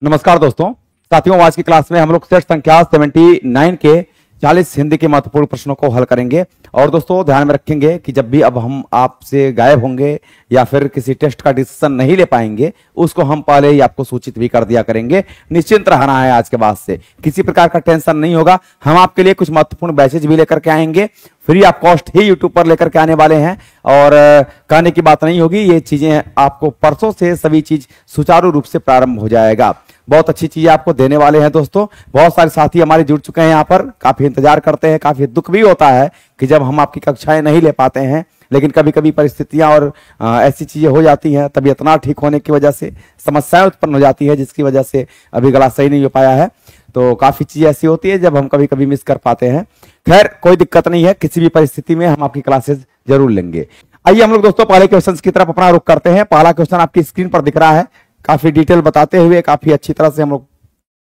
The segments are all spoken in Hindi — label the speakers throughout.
Speaker 1: नमस्कार दोस्तों। साथियों, आज की क्लास में हम लोग सेट संख्या 79 के 40 हिंदी के महत्वपूर्ण प्रश्नों को हल करेंगे। और दोस्तों ध्यान में रखेंगे कि जब भी अब हम आपसे गायब होंगे या फिर किसी टेस्ट का डिसीजन नहीं ले पाएंगे, उसको हम पहले ही आपको सूचित भी कर दिया करेंगे। निश्चिंत रहना है, आज के बाद से किसी प्रकार का टेंशन नहीं होगा। हम आपके लिए कुछ महत्वपूर्ण बैचेज भी लेकर के आएंगे, free of cost he YouTube पर लेकर के आने वाले हैं। और कहने की बात नहीं होगी, ये चीजें आपको परसों से सभी चीज सुचारू रूप से प्रारंभ हो जाएगा। बहुत अच्छी चीजें आपको देने वाले हैं दोस्तों। बहुत सारे साथी हमारे जुड़ चुके हैं यहाँ पर, काफी इंतजार करते हैं। काफी दुख भी होता है कि जब हम आपकी कक्षाएं नहीं ले पाते हैं, लेकिन कभी कभी परिस्थितियां और ऐसी चीजें हो जाती हैं, तबीयत ना ठीक होने की वजह से समस्याएं उत्पन्न हो जाती है, जिसकी वजह से अभी गला सही नहीं हो पाया है। तो काफी चीजें ऐसी होती है जब हम कभी कभी मिस कर पाते हैं। खैर, कोई दिक्कत नहीं है, किसी भी परिस्थिति में हम आपकी क्लासेस जरूर लेंगे। आइए हम लोग दोस्तों पहले क्वेश्चन की तरफ अपना रुख करते हैं। पहला क्वेश्चन आपकी स्क्रीन पर दिख रहा है। काफी डिटेल बताते हुए, काफी अच्छी तरह से हम लोग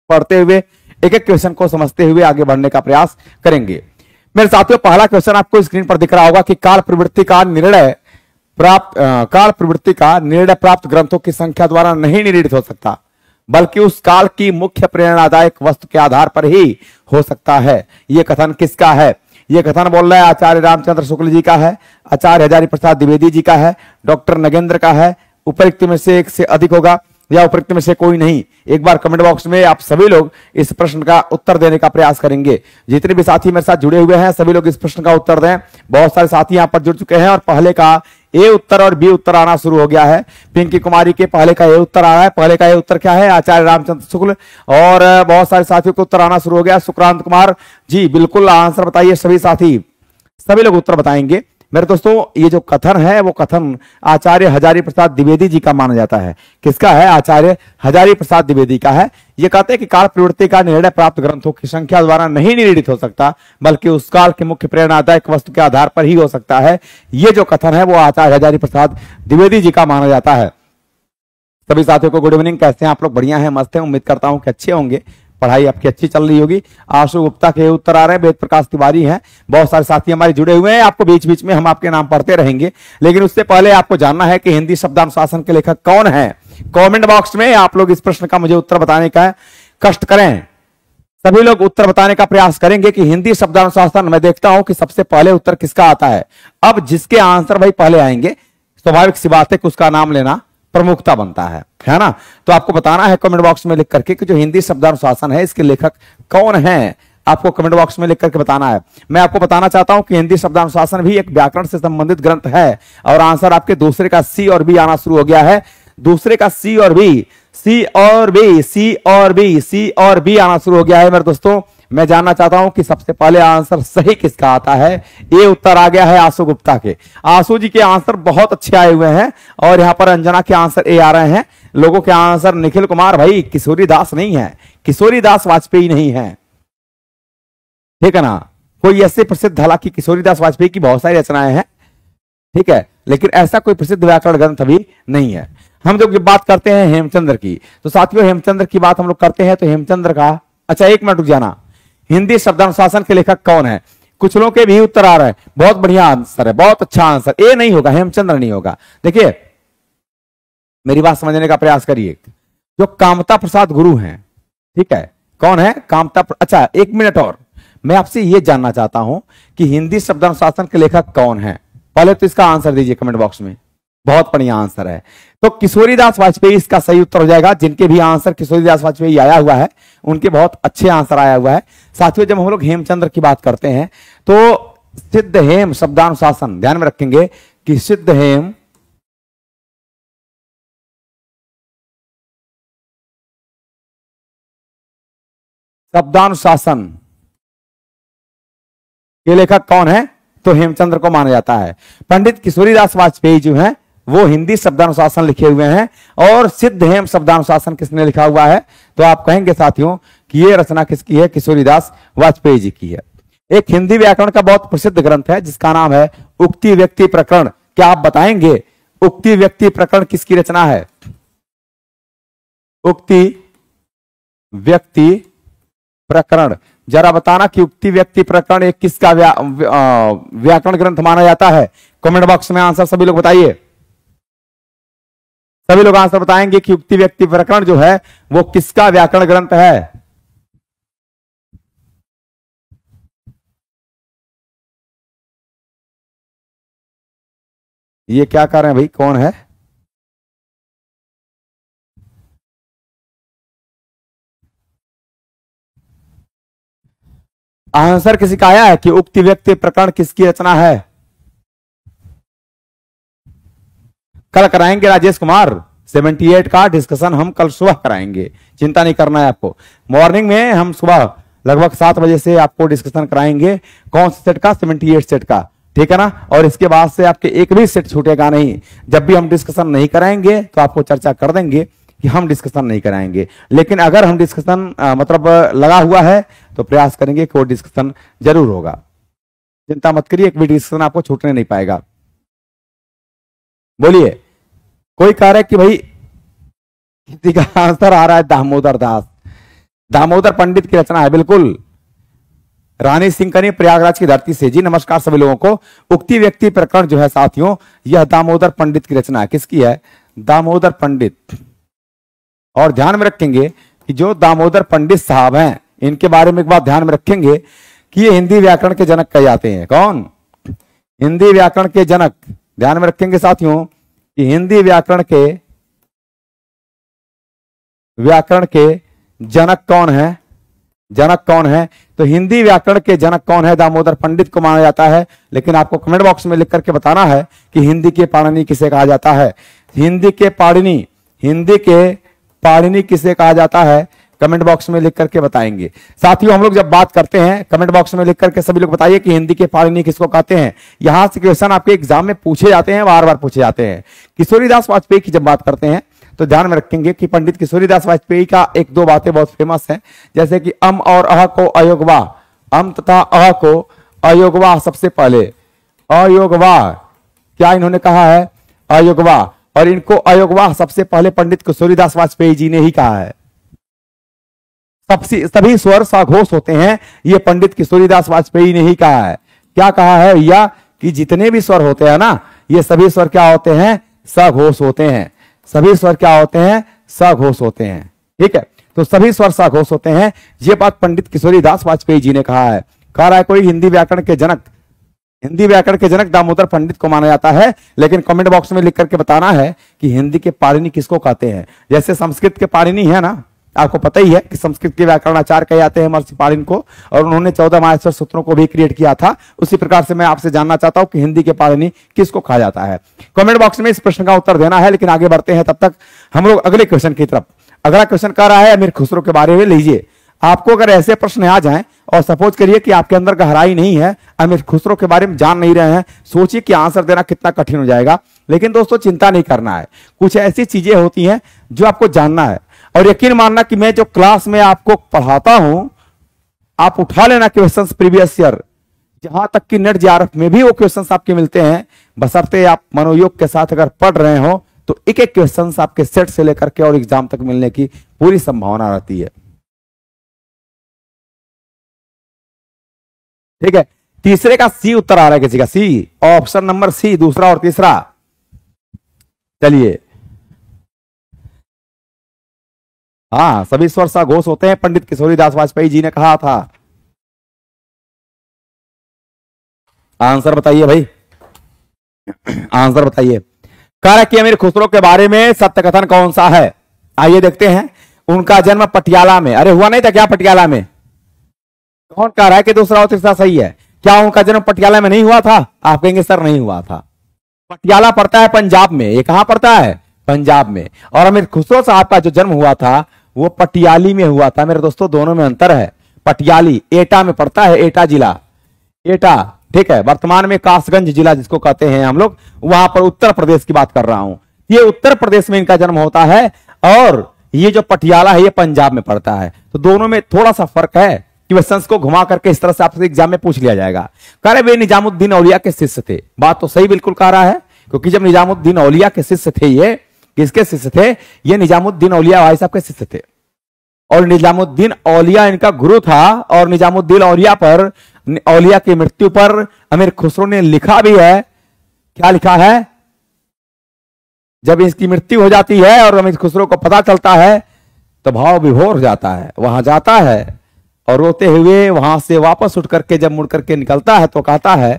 Speaker 1: पढ़ते हुए एक एक क्वेश्चन को समझते हुए आगे बढ़ने का प्रयास करेंगे। मेरे साथियों, पहला क्वेश्चन आपको स्क्रीन पर दिख रहा होगा कि काल प्रवृत्ति का निर्णय प्राप्त ग्रंथों की संख्या द्वारा नहीं निर्णित हो सकता, बल्कि उस काल की मुख्य प्रेरणादायक वस्तु के आधार पर ही हो सकता है। यह कथन किसका है? यह कथन बोल रहा है आचार्य रामचंद्र शुक्ल जी का है, आचार्य हजारी प्रसाद द्विवेदी जी का है, डॉक्टर नगेंद्र का है। उपरोक्त में से एक से अधिक होगा या उपरोक्त में से कोई नहीं। एक बार कमेंट बॉक्स में आप सभी लोग इस प्रश्न का उत्तर देने का प्रयास करेंगे। जितने भी साथी मेरे साथ जुड़े हुए हैं, सभी लोग इस प्रश्न का उत्तर दें। बहुत सारे साथी यहाँ पर जुड़ चुके हैं और पहले का ए उत्तर और बी उत्तर आना शुरू हो गया है। पिंकी कुमारी के पहले का ए उत्तर आ रहा है। पहले का ए उत्तर क्या है? आचार्य रामचंद्र शुक्ल। और बहुत सारे साथियों को उत्तर आना शुरू हो गया। सुक्रांत कुमार जी, बिल्कुल आंसर बताइए। सभी साथी, सभी लोग उत्तर बताएंगे। मेरे दोस्तों, ये जो कथन है वो कथन आचार्य हजारी प्रसाद द्विवेदी जी का माना जाता है। किसका है? आचार्य हजारी प्रसाद द्विवेदी का है। ये कहते हैं कि काल प्रवृत्ति का निर्णय प्राप्त ग्रंथों की संख्या द्वारा नहीं निर्णित हो सकता, बल्कि उस काल के मुख्य प्रेरणादायक वस्तु के आधार पर ही हो सकता है। ये जो कथन है वो आचार्य हजारी प्रसाद द्विवेदी जी का माना जाता है। सभी साथियों को गुड इवनिंग। कैसे हैं आप लोग? बढ़िया है, मस्त है। उम्मीद करता हूं कि अच्छे होंगे, पढ़ाई आपकी अच्छी चल रही होगी। आशु गुप्ता के उत्तर आ रहे हैं, वेद प्रकाश तिवारी हैं। बहुत सारे साथी हमारे जुड़े हुए हैं। आपको बीच बीच में हम आपके नाम पढ़ते रहेंगे, लेकिन उससे पहले आपको जानना है कि हिंदी शब्दानुशासन के लेखक कौन है। कमेंट बॉक्स में आप लोग इस प्रश्न का मुझे उत्तर बताने का कष्ट करें। सभी लोग उत्तर बताने का प्रयास करेंगे कि हिंदी शब्दानुशासन, मैं देखता हूं कि सबसे पहले उत्तर किसका आता है। अब जिसके आंसर भाई पहले आएंगे, स्वाभाविक सी बात है कि उसका नाम लेना प्रमुखता बनता है ना। तो आपको बताना है कमेंट बॉक्स में लिख करके कि जो हिंदी शब्दानुशासन है इसके लेखक कौन है। आपको कमेंट बॉक्स में लिख करके बताना है। मैं आपको बताना चाहता हूं कि हिंदी शब्दानुशासन भी एक व्याकरण से संबंधित ग्रंथ है। और आंसर आपके दूसरे का सी और बी आना शुरू हो गया है। दूसरे का सी और बी आना शुरू हो गया है। मेरे दोस्तों, मैं जानना चाहता हूं कि सबसे पहले आंसर सही किसका आता है। ये उत्तर आ गया है आशु गुप्ता के। आशु जी के आंसर बहुत अच्छे आए हुए हैं। और यहां पर अंजना के आंसर ए आ रहे हैं। लोगों के आंसर निखिल कुमार, भाई किशोरी दास नहीं है, किशोरी दास वाजपेयी नहीं है, ठीक है ना। कोई ऐसे प्रसिद्ध, हालांकि किशोरी दास वाजपेयी की बहुत सारी रचनाएं हैं, ठीक है, लेकिन ऐसा कोई प्रसिद्ध व्याकरण ग्रंथ अभी नहीं है। हम जब बात करते हैं हेमचंद्र की, तो साथियों हेमचंद्र की बात हम लोग करते हैं तो हेमचंद्र का, अच्छा एक मिनट रुक जाना, हिंदी शब्दानुशासन के लेखक कौन है? कुछ लोगों के भी उत्तर आ रहे हैं। बहुत बढ़िया आंसर है, बहुत अच्छा आंसर। ए नहीं होगा, हेमचंद्र नहीं होगा। देखिए मेरी बात समझने का प्रयास करिए। जो कामता प्रसाद गुरु हैं, ठीक है, कौन है? अच्छा एक मिनट और, मैं आपसे यह जानना चाहता हूं कि हिंदी शब्दानुशासन के लेखक कौन है। पहले तो इसका आंसर दीजिए कमेंट बॉक्स में। बहुत बढ़िया आंसर है। तो किशोरी दास वाजपेयी इसका सही उत्तर हो जाएगा। जिनके भी आंसर किशोरी दास वाजपेयी आया हुआ है, उनके बहुत अच्छे आंसर आया हुआ है। साथियों, जब हम लोग हेमचंद्र की बात करते हैं तो सिद्ध हेम शब्दानुशासन, ध्यान में रखेंगे कि सिद्ध हेम शब्दानुशासन के लेखक कौन है? तो हेमचंद्र को माना जाता है। पंडित किशोरी दास वाजपेयी जो हैं वो हिंदी शब्दानुशासन लिखे हुए हैं। और सिद्ध हेम शब्दानुशासन किसने लिखा हुआ है? तो आप कहेंगे साथियों कि ये रचना किसकी है? किशोरी दास वाजपेयी जी की है। एक हिंदी व्याकरण का बहुत प्रसिद्ध ग्रंथ है जिसका नाम है उक्ति व्यक्ति प्रकरण। क्या आप बताएंगे उक्ति व्यक्ति प्रकरण किसकी रचना है? उक्ति व्यक्ति प्रकरण, जरा बताना कि उक्ति व्यक्ति प्रकरण एक किसका व्याकरण ग्रंथ माना जाता है। कमेंट बॉक्स में आंसर सभी लोग बताइए। सभी लोग आंसर बताएंगे कि उक्ति व्यक्ति प्रकरण जो है वो किसका व्याकरण ग्रंथ है। ये क्या कर रहे हैं भाई, कौन है? आंसर किसी का आया है कि उक्ति व्यक्ति प्रकरण किसकी रचना है? कल कराएंगे राजेश कुमार, 78 का डिस्कशन हम कल सुबह कराएंगे, चिंता नहीं करना है आपको। मॉर्निंग में हम सुबह लगभग 7 बजे से आपको डिस्कशन कराएंगे कौन से सेट का, 78 सेट का, ठीक है ना। और इसके बाद से आपके एक भी सेट छूटेगा नहीं। जब भी हम डिस्कशन नहीं कराएंगे तो आपको चर्चा कर देंगे कि हम डिस्कशन नहीं कराएंगे, लेकिन अगर हम डिस्कशन मतलब लगा हुआ है तो प्रयास करेंगे कि वो डिस्कशन जरूर होगा। चिंता मत करिए, एक भी डिस्कशन आपको छूटने नहीं पाएगा। बोलिए, कोई कह रहा है कि भाई किसी का आंसर आ रहा है दामोदर दास, दामोदर पंडित की रचना है, बिल्कुल। रानी सिंह कनी प्रयागराज की धरती से, जी नमस्कार सभी लोगों को। उक्ति व्यक्ति प्रकरण जो है साथियों, यह दामोदर पंडित की रचना है। किसकी है? दामोदर पंडित। और ध्यान में रखेंगे कि जो दामोदर पंडित साहब हैं, इनके बारे में एक बात ध्यान में रखेंगे कि ये हिंदी व्याकरण के जनक कहे जाते हैं। कौन? हिंदी व्याकरण के जनक। ध्यान में रखेंगे साथियों कि हिंदी व्याकरण के जनक कौन है? जनक कौन है? तो हिंदी व्याकरण के जनक कौन है? दामोदर पंडित को माना जाता है। लेकिन आपको कमेंट बॉक्स में लिख करके बताना है कि हिंदी के पाणिनि किसे कहा जाता है। हिंदी के पाणिनि किसे कहा जाता है, कमेंट बॉक्स में लिख करके बताएंगे। साथियों हम लोग जब बात करते हैं, कमेंट बॉक्स में लिख करके सभी लोग बताइए कि हिंदी के पाणिनि किसको कहते हैं। यहां से क्वेश्चन आपके एग्जाम में पूछे जाते हैं, बार बार पूछे जाते हैं। किशोरीदास वाजपेयी की जब बात करते हैं तो ध्यान में रखेंगे कि पंडित किशोरीदास वाजपेयी का एक दो बातें बहुत फेमस हैं, जैसे कि अम और अह को अयोगवा, अम तथा अह को अयोगवा। सबसे पहले अयोगवा, क्या इन्होंने कहा है? अयोगवा। और इनको अयोगवा सबसे पहले पंडित किशोरीदास वाजपेयी जी ने ही कहा है। सभी स्वर सघोष होते हैं, ये पंडित किशोरीदास वाजपेयी ने ही कहा है। क्या कहा है भैया? कि जितने भी स्वर होते हैं ना, ये सभी स्वर क्या होते हैं? सघोष होते हैं। सभी स्वर क्या होते हैं? सघोष होते हैं। ठीक है, तो सभी स्वर सघोष होते हैं। ये बात पंडित किशोरीदास वाजपेयी जी ने कहा है। कह रहा है कोई हिंदी व्याकरण के जनक दामोदर पंडित को माना जाता है। लेकिन कमेंट बॉक्स में लिख करके बताना है कि हिंदी के पाणिनि किसको कहते हैं। जैसे संस्कृत के पाणिनि है ना, आपको पता ही है कि संस्कृत के व्याकरणाचार्य कहे जाते हैं महर्षि पाणिनि को, और उन्होंने 14 माहेश्वर सूत्रों को भी क्रिएट किया था। उसी प्रकार से मैं आपसे जानना चाहता हूं कि हिंदी के पाणिनि किसको कहा जाता है। कमेंट बॉक्स में इस प्रश्न का उत्तर देना है। लेकिन आगे बढ़ते हैं, तब तक हम लोग अगले क्वेश्चन की तरफ। अगला क्वेश्चन कह रहा है अमीर खुसरो के बारे में। लीजिए, आपको अगर ऐसे प्रश्न आ जाएं और सपोज करिए कि आपके अंदर गहराई नहीं है, अमीर खुसरो के बारे में जान नहीं रहे हैं, सोचिए कि आंसर देना कितना कठिन हो जाएगा। लेकिन दोस्तों चिंता नहीं करना है, कुछ ऐसी चीजें होती हैं जो आपको जानना है। और यकीन मानना कि मैं जो क्लास में आपको पढ़ाता हूं, आप उठा लेना क्वेश्चंस प्रीवियस ईयर, जहां तक कि नेट जेआरएफ में भी वो क्वेश्चंस आपके मिलते हैं। बशर्ते आप मनोयोग के साथ अगर पढ़ रहे हो तो एक एक क्वेश्चंस आपके सेट से लेकर के और एग्जाम तक मिलने की पूरी संभावना रहती है। ठीक है, तीसरे का सी उत्तर आ रहा है किसी का? सी, ऑप्शन नंबर सी, दूसरा और तीसरा। चलिए, हाँ, सभी स्वर सघोष होते हैं, पंडित किशोरीदास वाजपेयी जी ने कहा था। आंसर बताइए भाई, आंसर बताइए। कह रहा कि अमीर खुसरो के बारे में सत्य कथन कौन सा है? आइए देखते हैं। उनका जन्म पटियाला में, अरे हुआ नहीं था क्या पटियाला में? कौन कह रहा है कि दूसरा और तीसरा सही है? क्या उनका जन्म पटियाला में नहीं हुआ था? आप कहेंगे सर नहीं हुआ था। पटियाला पड़ता है पंजाब में। ये कहां पड़ता है? पंजाब में। और अमीर खुसरो साहब का जो जन्म हुआ था वो पटियाली में हुआ था। मेरे दोस्तों दोनों में अंतर है। पटियाली एटा में पड़ता है, एटा जिला, एटा, ठीक है, वर्तमान में कासगंज जिला जिसको कहते हैं हम लोग, वहां पर उत्तर प्रदेश की बात कर रहा हूं। ये उत्तर प्रदेश में इनका जन्म होता है, और ये जो पटियाला है ये पंजाब में पड़ता है। तो दोनों में थोड़ा सा फर्क है। क्वेश्चंस को घुमा करके इस तरह से आपसे एग्जाम में पूछ लिया जाएगा। कह रहे वे निजामुद्दीन औलिया के शिष्य थे। बात तो सही बिल्कुल कह रहा है, क्योंकि जब निजामुद्दीन औलिया के शिष्य थे, ये किसके शिष्य थे? ये निजामुद्दीन औलिया भाई साहब के शिष्य थे। और निजामुद्दीन औलिया इनका गुरु था। और निजामुद्दीन औलिया की मृत्यु पर अमीर खुसरो ने लिखा भी है। क्या लिखा है? जब इसकी मृत्यु हो जाती है और अमीर खुसरो को पता चलता है तो भाव विभोर हो जाता है, वहां जाता है और रोते हुए वहां से वापस उठ करके जब मुड़ करके निकलता है तो कहता है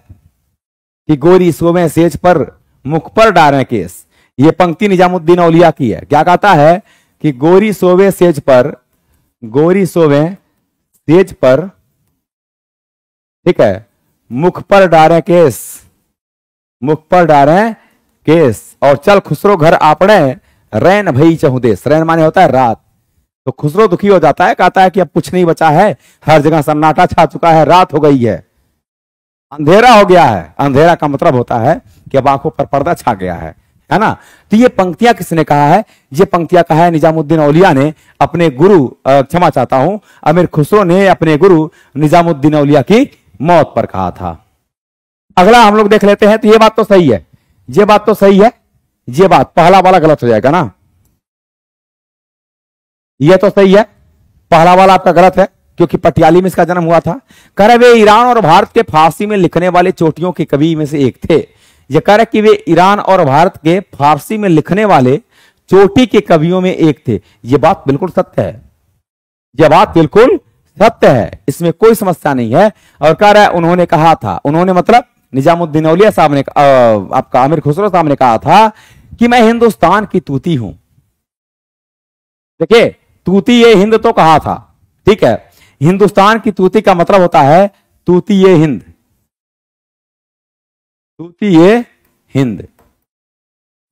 Speaker 1: कि गोरी सोवे सेज पर मुख पर डारे केस। ये पंक्ति निजामुद्दीन औलिया की है। क्या कहता है कि गोरी सोवे सेज पर, गोरी सोवे सेज पर, ठीक है, मुख पर डारे केस, मुख पर डारे केस, और चल खुसरो घर आपने रैन भई चहुदेस। रैन माने होता है रात। तो खुसरो दुखी हो जाता है, कहता है कि अब कुछ नहीं बचा है, हर जगह सन्नाटा छा चुका है, रात हो गई है, अंधेरा हो गया है। अंधेरा का मतलब होता है कि अब आंखों पर पर्दा छा गया है ना। तो ये पंक्तियां किसने कहा है? ये पंक्तियां कहा है निजामुद्दीन औलिया ने अपने गुरु, क्षमा चाहता हूं, अमीर खुसरो ने अपने गुरु निजामुद्दीन औलिया की मौत पर कहा था। अगला हम लोग देख लेते हैं। तो ये बात तो सही है, ये बात तो सही है, ये बात पहला वाला गलत हो जाएगा ना। ये तो सही है, पहला वाला आपका गलत है क्योंकि पटियाली में इसका जन्म हुआ था। कह रहे वे ईरान और भारत के फारसी में लिखने वाले चोटियों के कवि में से एक थे। ये कह रहे कि वे ईरान और भारत के फारसी में लिखने वाले चोटी के कवियों में एक थे। ये बात बिल्कुल सत्य है, यह बात बिल्कुल सत्य है, इसमें कोई समस्या नहीं है। और कह रहा है उन्होंने कहा था, उन्होंने मतलब निजामुद्दीन औलिया साहब ने, आपका अमीर खुसरो साहब ने कहा था कि मैं हिंदुस्तान की तूती हूं। देखिए तूती ये हिंद तो कहा था, ठीक है। हिंदुस्तान की तूती का मतलब होता है तूती ये हिंद, तूती ये हिंद।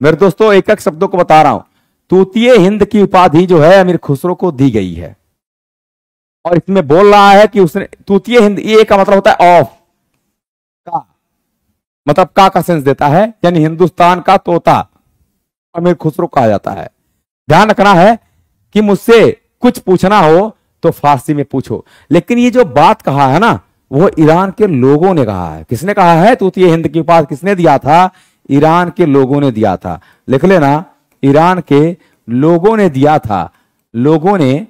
Speaker 1: मेरे दोस्तों एक एक शब्दों को बता रहा हूं। तूतीय हिंद की उपाधि जो है अमीर खुसरो को दी गई है और इसमें बोल रहा है कि उसने तूतीय हिंद, ये का मतलब होता है ऑफ का, मतलब का सेंस देता है, यानी हिंदुस्तान का तोता अमीर खुसरो कहा जाता है। ध्यान रखना है कि मुझसे कुछ पूछना हो तो फारसी में पूछो। लेकिन ये जो बात कहा है ना वो ईरान के लोगों ने कहा है। किसने कहा है? तूतीय हिंद की उपाधि किसने दिया था? ईरान के लोगों ने दिया था। लिख लेना, ईरान के लोगों ने दिया था, लोगों ने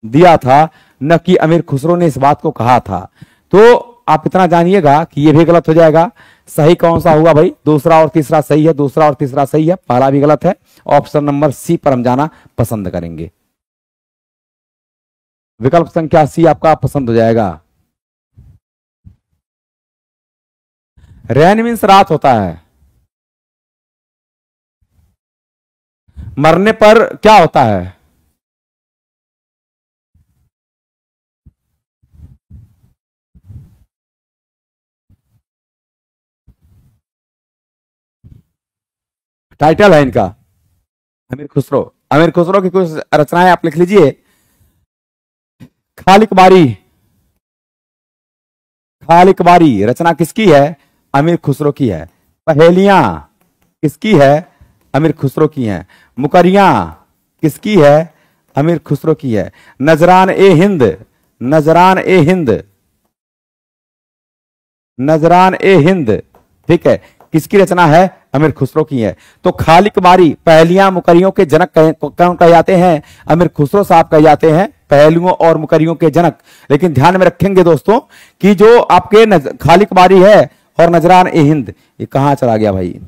Speaker 1: दिया था, न कि अमीर खुसरो ने इस बात को कहा था। तो आप इतना जानिएगा कि यह भी गलत हो जाएगा। सही कौन सा हुआ भाई? दूसरा और तीसरा सही है, दूसरा और तीसरा सही है, पहला भी गलत है। ऑप्शन नंबर सी पर हम जाना पसंद करेंगे। विकल्प संख्या सी आपका पसंद हो जाएगा। रैन मीन्स रात होता है। मरने पर क्या होता है? टाइटल है इनका अमीर खुसरो। अमीर खुसरो की कुछ रचनाएं आप लिख लीजिए। खालिक बारी, खालिक बारी रचना किसकी है? अमीर खुसरो की है। पहेलियां किसकी है? अमीर खुसरो की है। मुकरियां किसकी है? अमीर खुसरो की है। नजरान ए हिंद, नजरान ए हिंद, नजरान ए हिंद, ठीक है, किसकी रचना है? अमीर खुसरो की है। तो खालिक बारी, पहलियां मुकरियों के जनक कौन कहे जाते हैं? अमीर खुसरो साहब कहे जाते हैं, पहलुओं और मुकरियों के जनक। लेकिन ध्यान में रखेंगे दोस्तों कि जो आपके खालिक बारी है और नजरान ए हिंद, ये कहां चला गया भाई?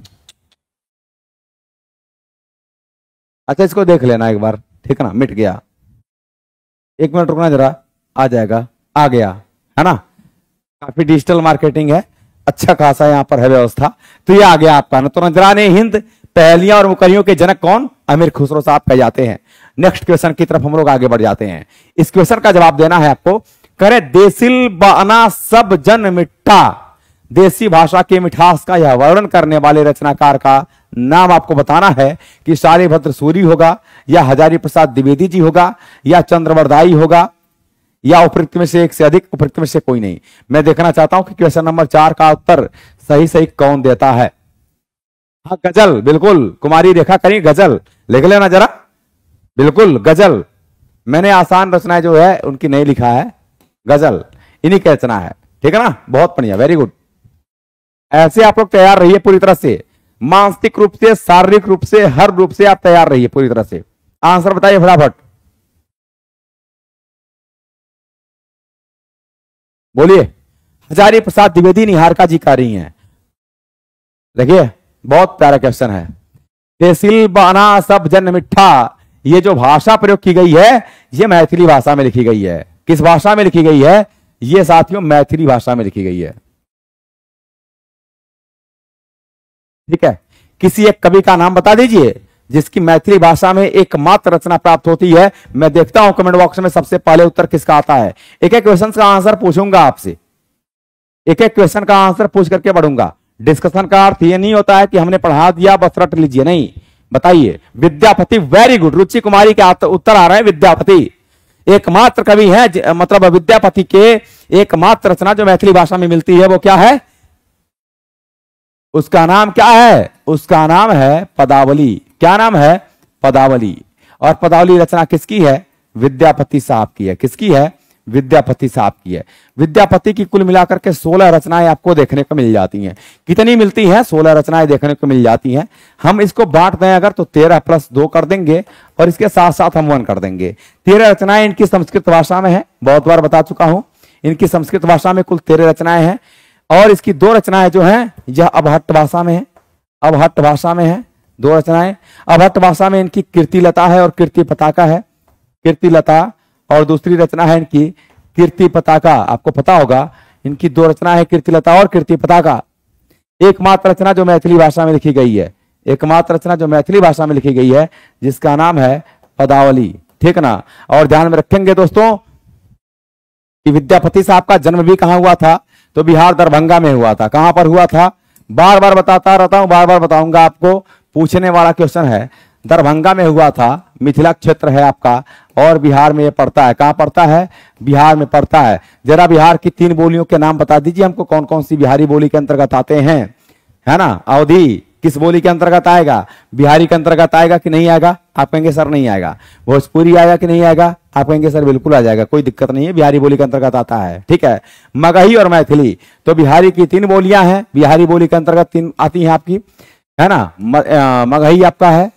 Speaker 1: अच्छा इसको देख लेना एक बार, ठीक है ना, मिट गया। एक मिनट रुकना जरा, आ जाएगा, आ गया, है ना। काफी डिजिटल मार्केटिंग है, अच्छा खासा यहां पर है व्यवस्था। तो ये आ गया आपका ना। तो नजरान ए हिंद, पहलियां और मुकरियों के जनक कौन? अमीर खुसरो साहब कहे जाते हैं। नेक्स्ट क्वेश्चन की तरफ हम लोग आगे बढ़ जाते हैं। इस क्वेश्चन का जवाब देना है आपको। करे देसिल बाना सब जन मिट्टा, देसी भाषा के मिठास का यह वर्णन करने वाले रचनाकार का नाम आपको बताना है कि शालिभद्र सूरी होगा, या हजारी प्रसाद द्विवेदी जी होगा, या चंद्रवरदाई होगा, या उपयुक्त में से एक से अधिक, उपयुक्त में से कोई नहीं। मैं देखना चाहता हूं कि क्वेश्चन नंबर 4 का उत्तर सही सही कौन देता है। हाँ गजल, बिल्कुल कुमारी रेखा करी गजल, लिख लेना जरा, बिल्कुल गजल। मैंने आसान रचनाएं जो है उनकी नहीं लिखा है, गजल इन्हीं की रचना है, ठीक है ना। बहुत बढ़िया, वेरी गुड। ऐसे आप लोग तैयार रहिए पूरी तरह से, मानसिक रूप से, शारीरिक रूप से, हर रूप से आप तैयार रहिए पूरी तरह से। आंसर बताइए फटाफट, बोलिए। हजारी प्रसाद द्विवेदी निहारिका जी का रही हैं। देखिए बहुत प्यारा क्वेश्चन है। तेसिल बना सब जन मिठा, ये जो भाषा प्रयोग की गई है ये मैथिली भाषा में लिखी गई है। किस भाषा में लिखी गई है? ये साथियों मैथिली भाषा में लिखी गई है। ठीक है, किसी एक कवि का नाम बता दीजिए जिसकी मैथिली भाषा में एकमात्र रचना प्राप्त होती है। मैं देखता हूं कमेंट बॉक्स में सबसे पहले उत्तर किसका आता है। एक एक क्वेश्चन का आंसर पूछूंगा आपसे, एक एक क्वेश्चन का आंसर पूछ करके बढ़ूंगा। डिस्कशन का अर्थ ये नहीं होता है कि हमने पढ़ा दिया बस रट लीजिए, नहीं। बताइए। Vidyapati, very good. रुचि कुमारी के उत्तर आ रहे हैं विद्यापति। एकमात्र कवि है, मतलब विद्यापति के एकमात्र रचना जो मैथिली भाषा में मिलती है वो क्या है? उसका नाम क्या है? उसका नाम है पदावली। क्या नाम है? पदावली। और पदावली रचना किसकी है? विद्यापति साहब की है। किसकी है? विद्यापति साहब की है। विद्यापति की कुल मिलाकर के 16 रचनाएं आपको देखने को मिल जाती हैं। कितनी मिलती हैं? 16 रचनाएं देखने को मिल जाती हैं। हम इसको बांट दें अगर तो 13 + 2 कर देंगे और इसके साथ साथ हम 1 कर देंगे। 13 रचनाएं इनकी संस्कृत भाषा में है, बहुत बार बता चुका हूं। इनकी संस्कृत भाषा में कुल 13 रचनाएं हैं और इसकी 2 रचनाएं जो हैं यह अबहट्ट भाषा में है। अबहट्ट भाषा में है 2 रचनाएं। अबहट्ट भाषा में इनकी कीर्तिलता है और कीर्ति पताका है। कीर्तिलता और दूसरी रचना है इनकी कीर्ति पताका। आपको पता होगा इनकी 2 रचना है, कीर्तिलता और कीर्ति पताका। एकमात्र रचना जो मैथिली भाषा में लिखी गई है, एकमात्र रचना जो मैथिली भाषा में लिखी गई है जिसका नाम है पदावली। ठीक ना? और ध्यान में रखेंगे दोस्तों कि विद्यापति साहब का जन्म भी कहां हुआ था? तो बिहार दरभंगा में हुआ था। कहां पर हुआ था? बार बार बताता रहता हूं, बार बार बताऊंगा आपको। पूछने वाला क्वेश्चन है। दरभंगा में हुआ था, मिथिला क्षेत्र है आपका और बिहार में ये पड़ता है। कहां पड़ता है? बिहार में पड़ता है। जरा बिहार की 3 बोलियों के नाम बता दीजिए हमको, कौन कौन सी बिहारी बोली के अंतर्गत आते हैं, है ना? अवधी किस बोली के अंतर्गत आएगा? बिहारी के अंतर्गत आएगा कि नहीं आएगा? आप कहेंगे सर नहीं आएगा। भोजपुरी आएगा कि नहीं आएगा? आप कहेंगे सर बिल्कुल आ जाएगा, कोई दिक्कत नहीं है, बिहारी बोली के अंतर्गत आता है। ठीक है। मगही और मैथिली, तो बिहारी की 3 बोलियां हैं, बिहारी बोली के अंतर्गत 3 आती हैं आपकी, है ना? मगही आपका है,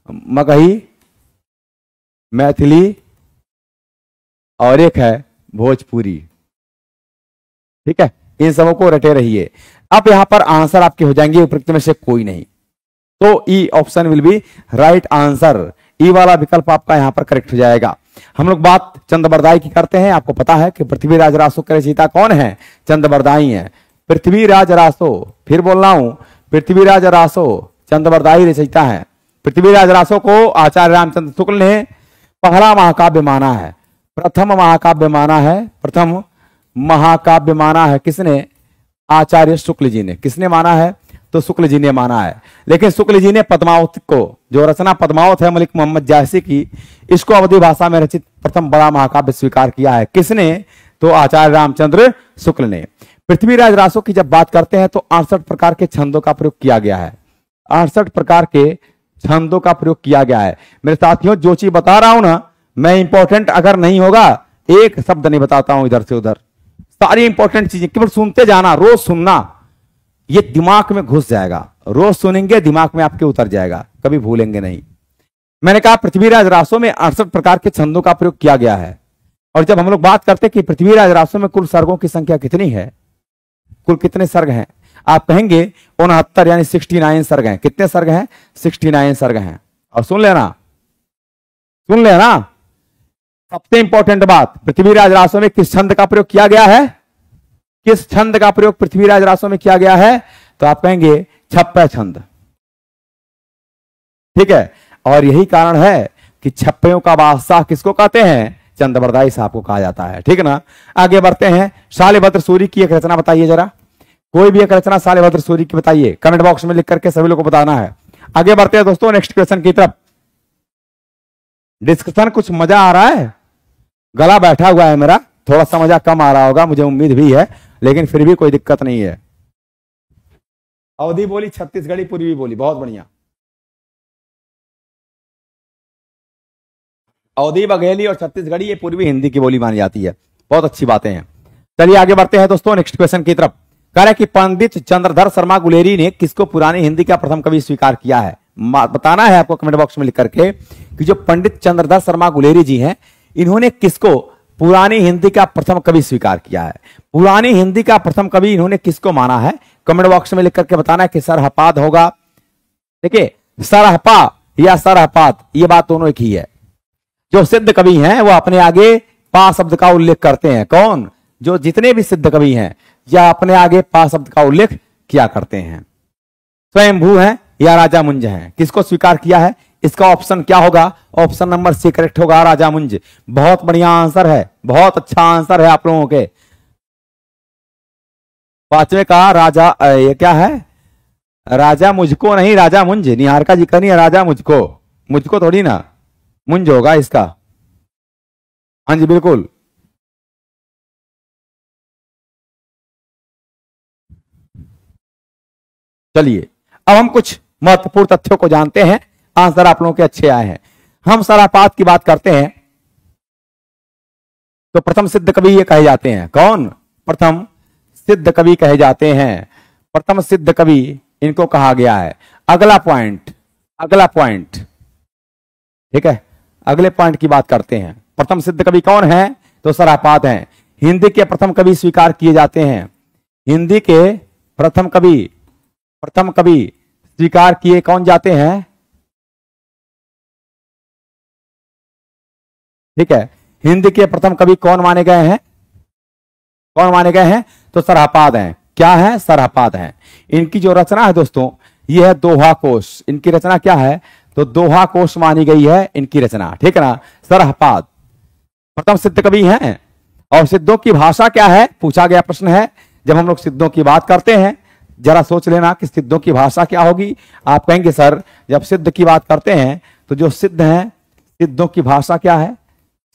Speaker 1: मगही, मैथिली और एक है भोजपुरी। ठीक है, इन सबों को रटे रहिए। अब यहां पर आंसर आपके हो जाएंगे उपरोक्त में से कोई नहीं, तो ई option will be right answer. ई वाला विकल्प आपका यहां पर करेक्ट हो जाएगा। हम लोग बात चंद्रबरदाई की करते हैं। आपको पता है कि पृथ्वीराज रासो के रचयिता कौन है? चंद्रबरदाई हैं। पृथ्वीराज रासो, फिर बोल रहा हूं, पृथ्वीराज रासो चंद्रबरदाई रचयिता है। पृथ्वीराज रासो को आचार्य रामचंद्र शुक्ल ने पहला महाकाव्य माना है, प्रथम महाकाव्य माना है, प्रथम महाकाव्य माना है। किसने? आचार्य शुक्ल जी ने। किसने माना है? तो शुक्ल जी ने माना है। लेकिन शुक्ल जी ने पद्मावत को, जो रचना पद्मावत है मलिक मोहम्मद जायसी की, इसको अवधी भाषा में रचित प्रथम बड़ा महाकाव्य स्वीकार किया है। किसने? तो आचार्य रामचंद्र शुक्ल ने। पृथ्वीराज रासो की जब बात करते हैं तो 68 प्रकार के छंदों का प्रयोग किया गया है। 68 प्रकार के छंदों का प्रयोग किया गया है। मेरे साथियों जो चीज बता रहा हूं ना मैं, इंपॉर्टेंट अगर नहीं होगा एक शब्द नहीं बताता हूं इधर से उधर, सारी इंपॉर्टेंट चीजें केवल सुनते जाना, रोज सुनना, ये दिमाग में घुस जाएगा। रोज सुनेंगे दिमाग में आपके उतर जाएगा, कभी भूलेंगे नहीं। मैंने कहा पृथ्वीराज रासो में 68 प्रकार के छंदों का प्रयोग किया गया है। और जब हम लोग बात करते हैं कि पृथ्वीराज रासो में कुल सर्गों की संख्या कितनी है, कुल कितने सर्ग हैं, आप कहेंगे 69 यानी 69 सर्ग हैं। कितने सर्ग हैं? 69 सर्ग हैं। और सुन लेना सबसे इंपॉर्टेंट बात, पृथ्वीराज रासो में किस छंद का प्रयोग किया गया है? किस छंद का प्रयोग पृथ्वीराज रासो में किया गया है? तो आप कहेंगे छप्पय छंद। ठीक है। और यही कारण है कि छप्पयों का बादशाह किसको कहते हैं? चंद्रबरदाई साहब को कहा जाता है। ठीक ना? आगे बढ़ते हैं। शालिभद्र सूरी की एक रचना बताइए जरा, कोई भी एक रचना शालिभद्र सूरी की बताइए, कमेंट बॉक्स में लिख करके सभी लोगों को बताना है। आगे बढ़ते हैं दोस्तों नेक्स्ट क्वेश्चन की तरफ। डिस्कशन कुछ मजा आ रहा है? गला बैठा हुआ है मेरा, थोड़ा सा मजा कम आ रहा होगा मुझे उम्मीद भी है, लेकिन फिर भी कोई दिक्कत नहीं है। अवधी बोली, छत्तीसगढ़ी, पूर्वी बोली, बहुत बढ़िया। अवधी, बघेली और छत्तीसगढ़ी ये पूर्वी हिंदी की बोली मानी जाती है। बहुत अच्छी बातें हैं। चलिए आगे बढ़ते हैं दोस्तों नेक्स्ट क्वेश्चन की तरफ। कह रहे कि पंडित चंद्रधर शर्मा गुलेरी ने किसको पुरानी हिंदी का प्रथम कवि स्वीकार किया है? बताना है आपको कमेंट बॉक्स में लिख करके कि जो पंडित चंद्रधर शर्मा गुलेरी जी हैं इन्होंने किसको पुरानी हिंदी का प्रथम कवि स्वीकार किया है? पुरानी हिंदी का प्रथम कवि इन्होंने किसको माना है? कमेंट बॉक्स में लिख करके बताना है कि सर हपाद होगा, ठीक है, सरहपा या सरहपात, ये बात दोनों एक ही है। जो सिद्ध कवि हैं वो अपने आगे पा शब्द का उल्लेख करते हैं। कौन? जो जितने भी सिद्ध कवि हैं या अपने आगे पा शब्द का उल्लेख किया करते हैं। स्वयंभू हैं या राजा मुंज हैं, किसको स्वीकार किया है? इसका ऑप्शन क्या होगा? ऑप्शन नंबर सी करेक्ट होगा, राजा मुंज। बहुत बढ़िया आंसर है, बहुत अच्छा आंसर है आप लोगों के। पांचवे का राजा, ये क्या है? राजा मुझको नहीं, राजा मुंज। निहारिका जी का नहीं है, राजा मुझको, मुझको थोड़ी ना, मुंज होगा इसका। हाँ जी बिल्कुल। चलिए अब हम कुछ महत्वपूर्ण तथ्यों को जानते हैं। आंसर आप लोगों के अच्छे आए हैं। हम सरापात की बात करते हैं तो प्रथम सिद्ध कवि ये कहे जाते हैं। कौन? प्रथम सिद्ध कवि कहे जाते हैं। प्रथम सिद्ध कवि इनको कहा गया है। अगला पॉइंट, अगला पॉइंट, ठीक है, अगले पॉइंट की बात करते हैं। प्रथम सिद्ध कवि कौन है? तो सरापात हैं। हिंदी के प्रथम कवि स्वीकार किए जाते हैं। हिंदी के प्रथम कवि, प्रथम कवि स्वीकार किए कौन जाते हैं? ठीक है, हिंदी के प्रथम कवि कौन माने गए हैं? कौन माने गए हैं? तो सरहपाद हैं। क्या है? सरहपाद हैं। इनकी जो रचना है दोस्तों, यह है दोहा कोश। इनकी रचना क्या है? तो दोहा कोश मानी गई है इनकी रचना, ठीक है ना। सरहपाद प्रथम सिद्ध कवि हैं। और सिद्धों की भाषा क्या है? पूछा गया प्रश्न है। जब हम लोग सिद्धों की बात करते हैं, जरा सोच लेना कि सिद्धों की भाषा क्या होगी। आप कहेंगे सर जब सिद्ध की बात करते हैं तो जो सिद्ध हैं, सिद्धों की भाषा क्या है?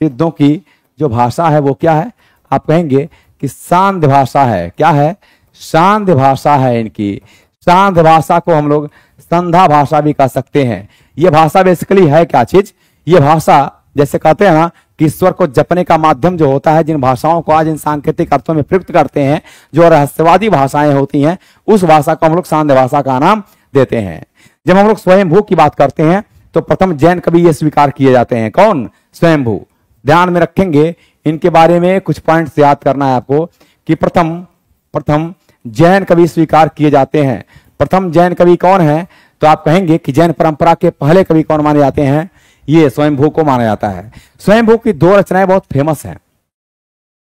Speaker 1: सिद्धों की जो भाषा है वो क्या है? आप कहेंगे कि सांध्य भाषा है। क्या है? सांध्य भाषा है इनकी। सांध्य भाषा को हम लोग संध्या भाषा भी कह सकते हैं। यह भाषा बेसिकली है क्या चीज? ये भाषा जैसे कहते हैं ना कि ईश्वर को जपने का माध्यम जो होता है, जिन भाषाओं को आज इन सांकेतिक अर्थों में प्रयुक्त करते हैं, जो रहस्यवादी भाषाएं होती हैं, उस भाषा को हम लोग सांध्य भाषा का नाम देते हैं। जब हम लोग स्वयंभू की बात करते हैं तो प्रथम जैन कवि ये स्वीकार किए जाते हैं। कौन? स्वयंभू। ध्यान में रखेंगे, इनके बारे में कुछ पॉइंट्स याद करना है आपको कि प्रथम जैन कवि स्वीकार किए जाते हैं। प्रथम जैन कवि कौन है? तो आप कहेंगे कि जैन परंपरा के पहले कवि कौन माने जाते हैं? ये स्वयंभू को माना जाता है। स्वयंभू की दो रचनाएं बहुत फेमस हैं,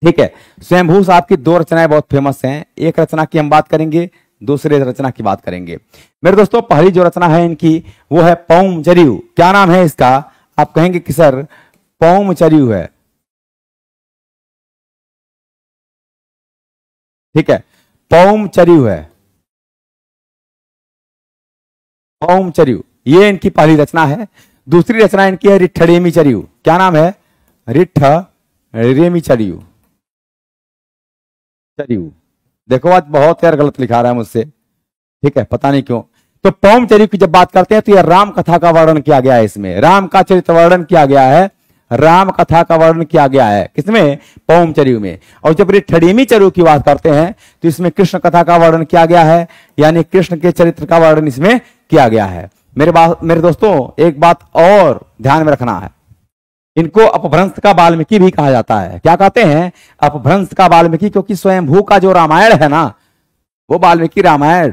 Speaker 1: ठीक है। स्वयंभू साहब की दो रचनाएं बहुत फेमस हैं। एक रचना की हम बात करेंगे, दूसरे रचना की बात करेंगे। मेरे दोस्तों पहली जो रचना है इनकी वो है पौमचर्यु। क्या नाम है इसका? आप कहेंगे कि सर पौमचर्यु है, ठीक है, पौमचर्यु है, पौमचर्यु ये इनकी पहली रचना है। दूसरी रचना इनकी है रिठ्ठरेमीचर्यु। क्या नाम है? रिठ्ठरेमीचर्यु। चर्यु, देखो आज बहुत यार गलत लिखा रहा है मुझसे, ठीक है, पता नहीं क्यों। तो पौमचर्यु की जब बात करते हैं तो यह राम कथा का वर्णन किया गया है। इसमें राम का चरित्र वर्णन किया गया है, राम कथा का वर्णन किया गया है। किसमें? पौमचर्यु में। और जब रिठ्ठरेमीचर्यु की बात करते हैं तो इसमें कृष्ण कथा का वर्णन किया गया है, यानी कृष्ण के चरित्र का वर्णन इसमें किया गया है। मेरे दोस्तों एक बात और ध्यान में रखना है, इनको अपभ्रंश का वाल्मीकि भी कहा जाता है। क्या कहते हैं? अपभ्रंश का वाल्मीकि, क्योंकि स्वयंभू का जो रामायण है ना, वो वाल्मीकि रामायण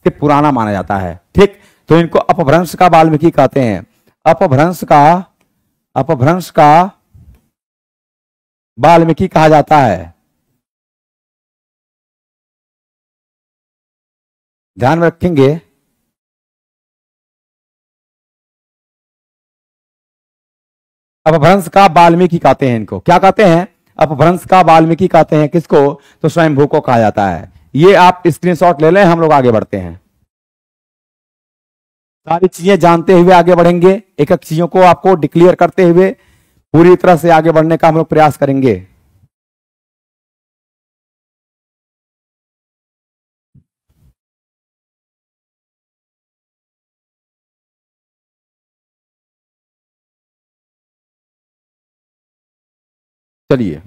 Speaker 1: से पुराना माना जाता है, ठीक। तो इनको अपभ्रंश का वाल्मीकि कहते हैं। अपभ्रंश का वाल्मीकि कहा जाता है। ध्यान में रखेंगे, अपभ्रंश का वाल्मीकि कहते हैं इनको। क्या कहते हैं? अपभ्रंश का वाल्मीकि कहते हैं। किसको? तो स्वयंभू को कहा जाता है। ये आप स्क्रीनशॉट ले लें, हम लोग आगे बढ़ते हैं। सारी चीजें जानते हुए आगे बढ़ेंगे, एक एक चीजों को आपको डिक्लेयर करते हुए पूरी तरह से आगे बढ़ने का हम लोग प्रयास करेंगे। चलिए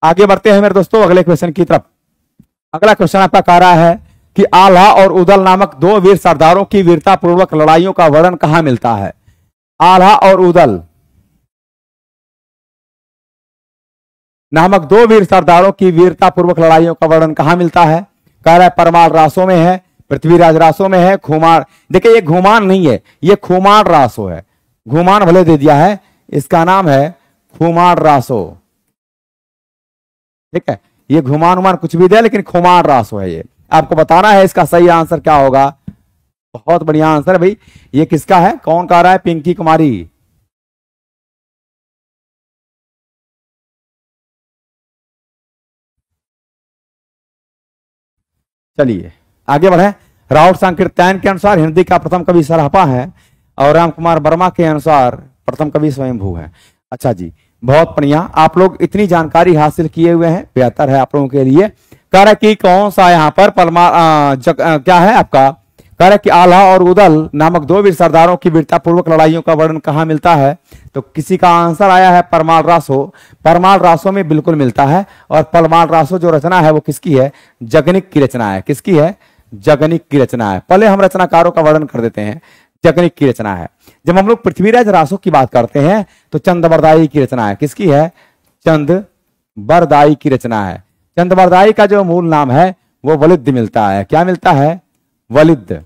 Speaker 1: आगे बढ़ते हैं मेरे दोस्तों अगले क्वेश्चन की तरफ। अगला क्वेश्चन आपका कह रहा है कि आल्हा और उदल नामक दो वीर सरदारों की वीरता पूर्वक लड़ाइयों का वर्णन कहां मिलता है? आल्हा और उदल नामक दो वीर सरदारों की वीरता पूर्वक लड़ाइयों का वर्णन कहां मिलता है? कह रहा है परमाल रासों में है, पृथ्वीराज रासो में है खुमार। देखिए ये घुमान नहीं है, ये खुमार रासो है। घुमान भले दे दिया है, इसका नाम है खुमार रासो। ठीक है, ये घुमान उमान कुछ भी दे, लेकिन खुमार रासो है। ये आपको बताना है इसका सही आंसर क्या होगा। बहुत बढ़िया आंसर है भाई। ये किसका है, कौन कह रहा है, पिंकी कुमारी। चलिए आगे बढ़े। राउत संकीर्तन के अनुसार हिंदी का प्रथम कवि सरहपा है और राम कुमार वर्मा के अनुसार प्रथम कवि स्वयंभू है। अच्छा जी, बहुत बढ़िया, आप लोग इतनी जानकारी हासिल किए हुए हैं, बेहतर है आप लोगों के लिए। कह रहा कि कौन सा यहाँ पर क्या है आपका, कह रहा कि आल्हा और उदल नामक दो वीर सरदारों की वीरतापूर्वक लड़ाइयों का वर्णन कहाँ मिलता है। तो किसी का आंसर आया है परमाल रासो। परमाल रासो में बिल्कुल मिलता है। और परमाल रासो जो रचना है वो किसकी है, जगनिक की रचना है। किसकी है, जगनिक की रचना है। पहले हम रचनाकारों का वर्णन कर देते हैं। जगनिक की रचना है। जब हम लोग पृथ्वीराज रासो की बात करते हैं तो चंदबरदाई की रचना है। किसकी है, चंदबरदाई की रचना है। चंदबरदाई का जो मूल नाम है वो वलिद मिलता है। क्या मिलता है, वलिद।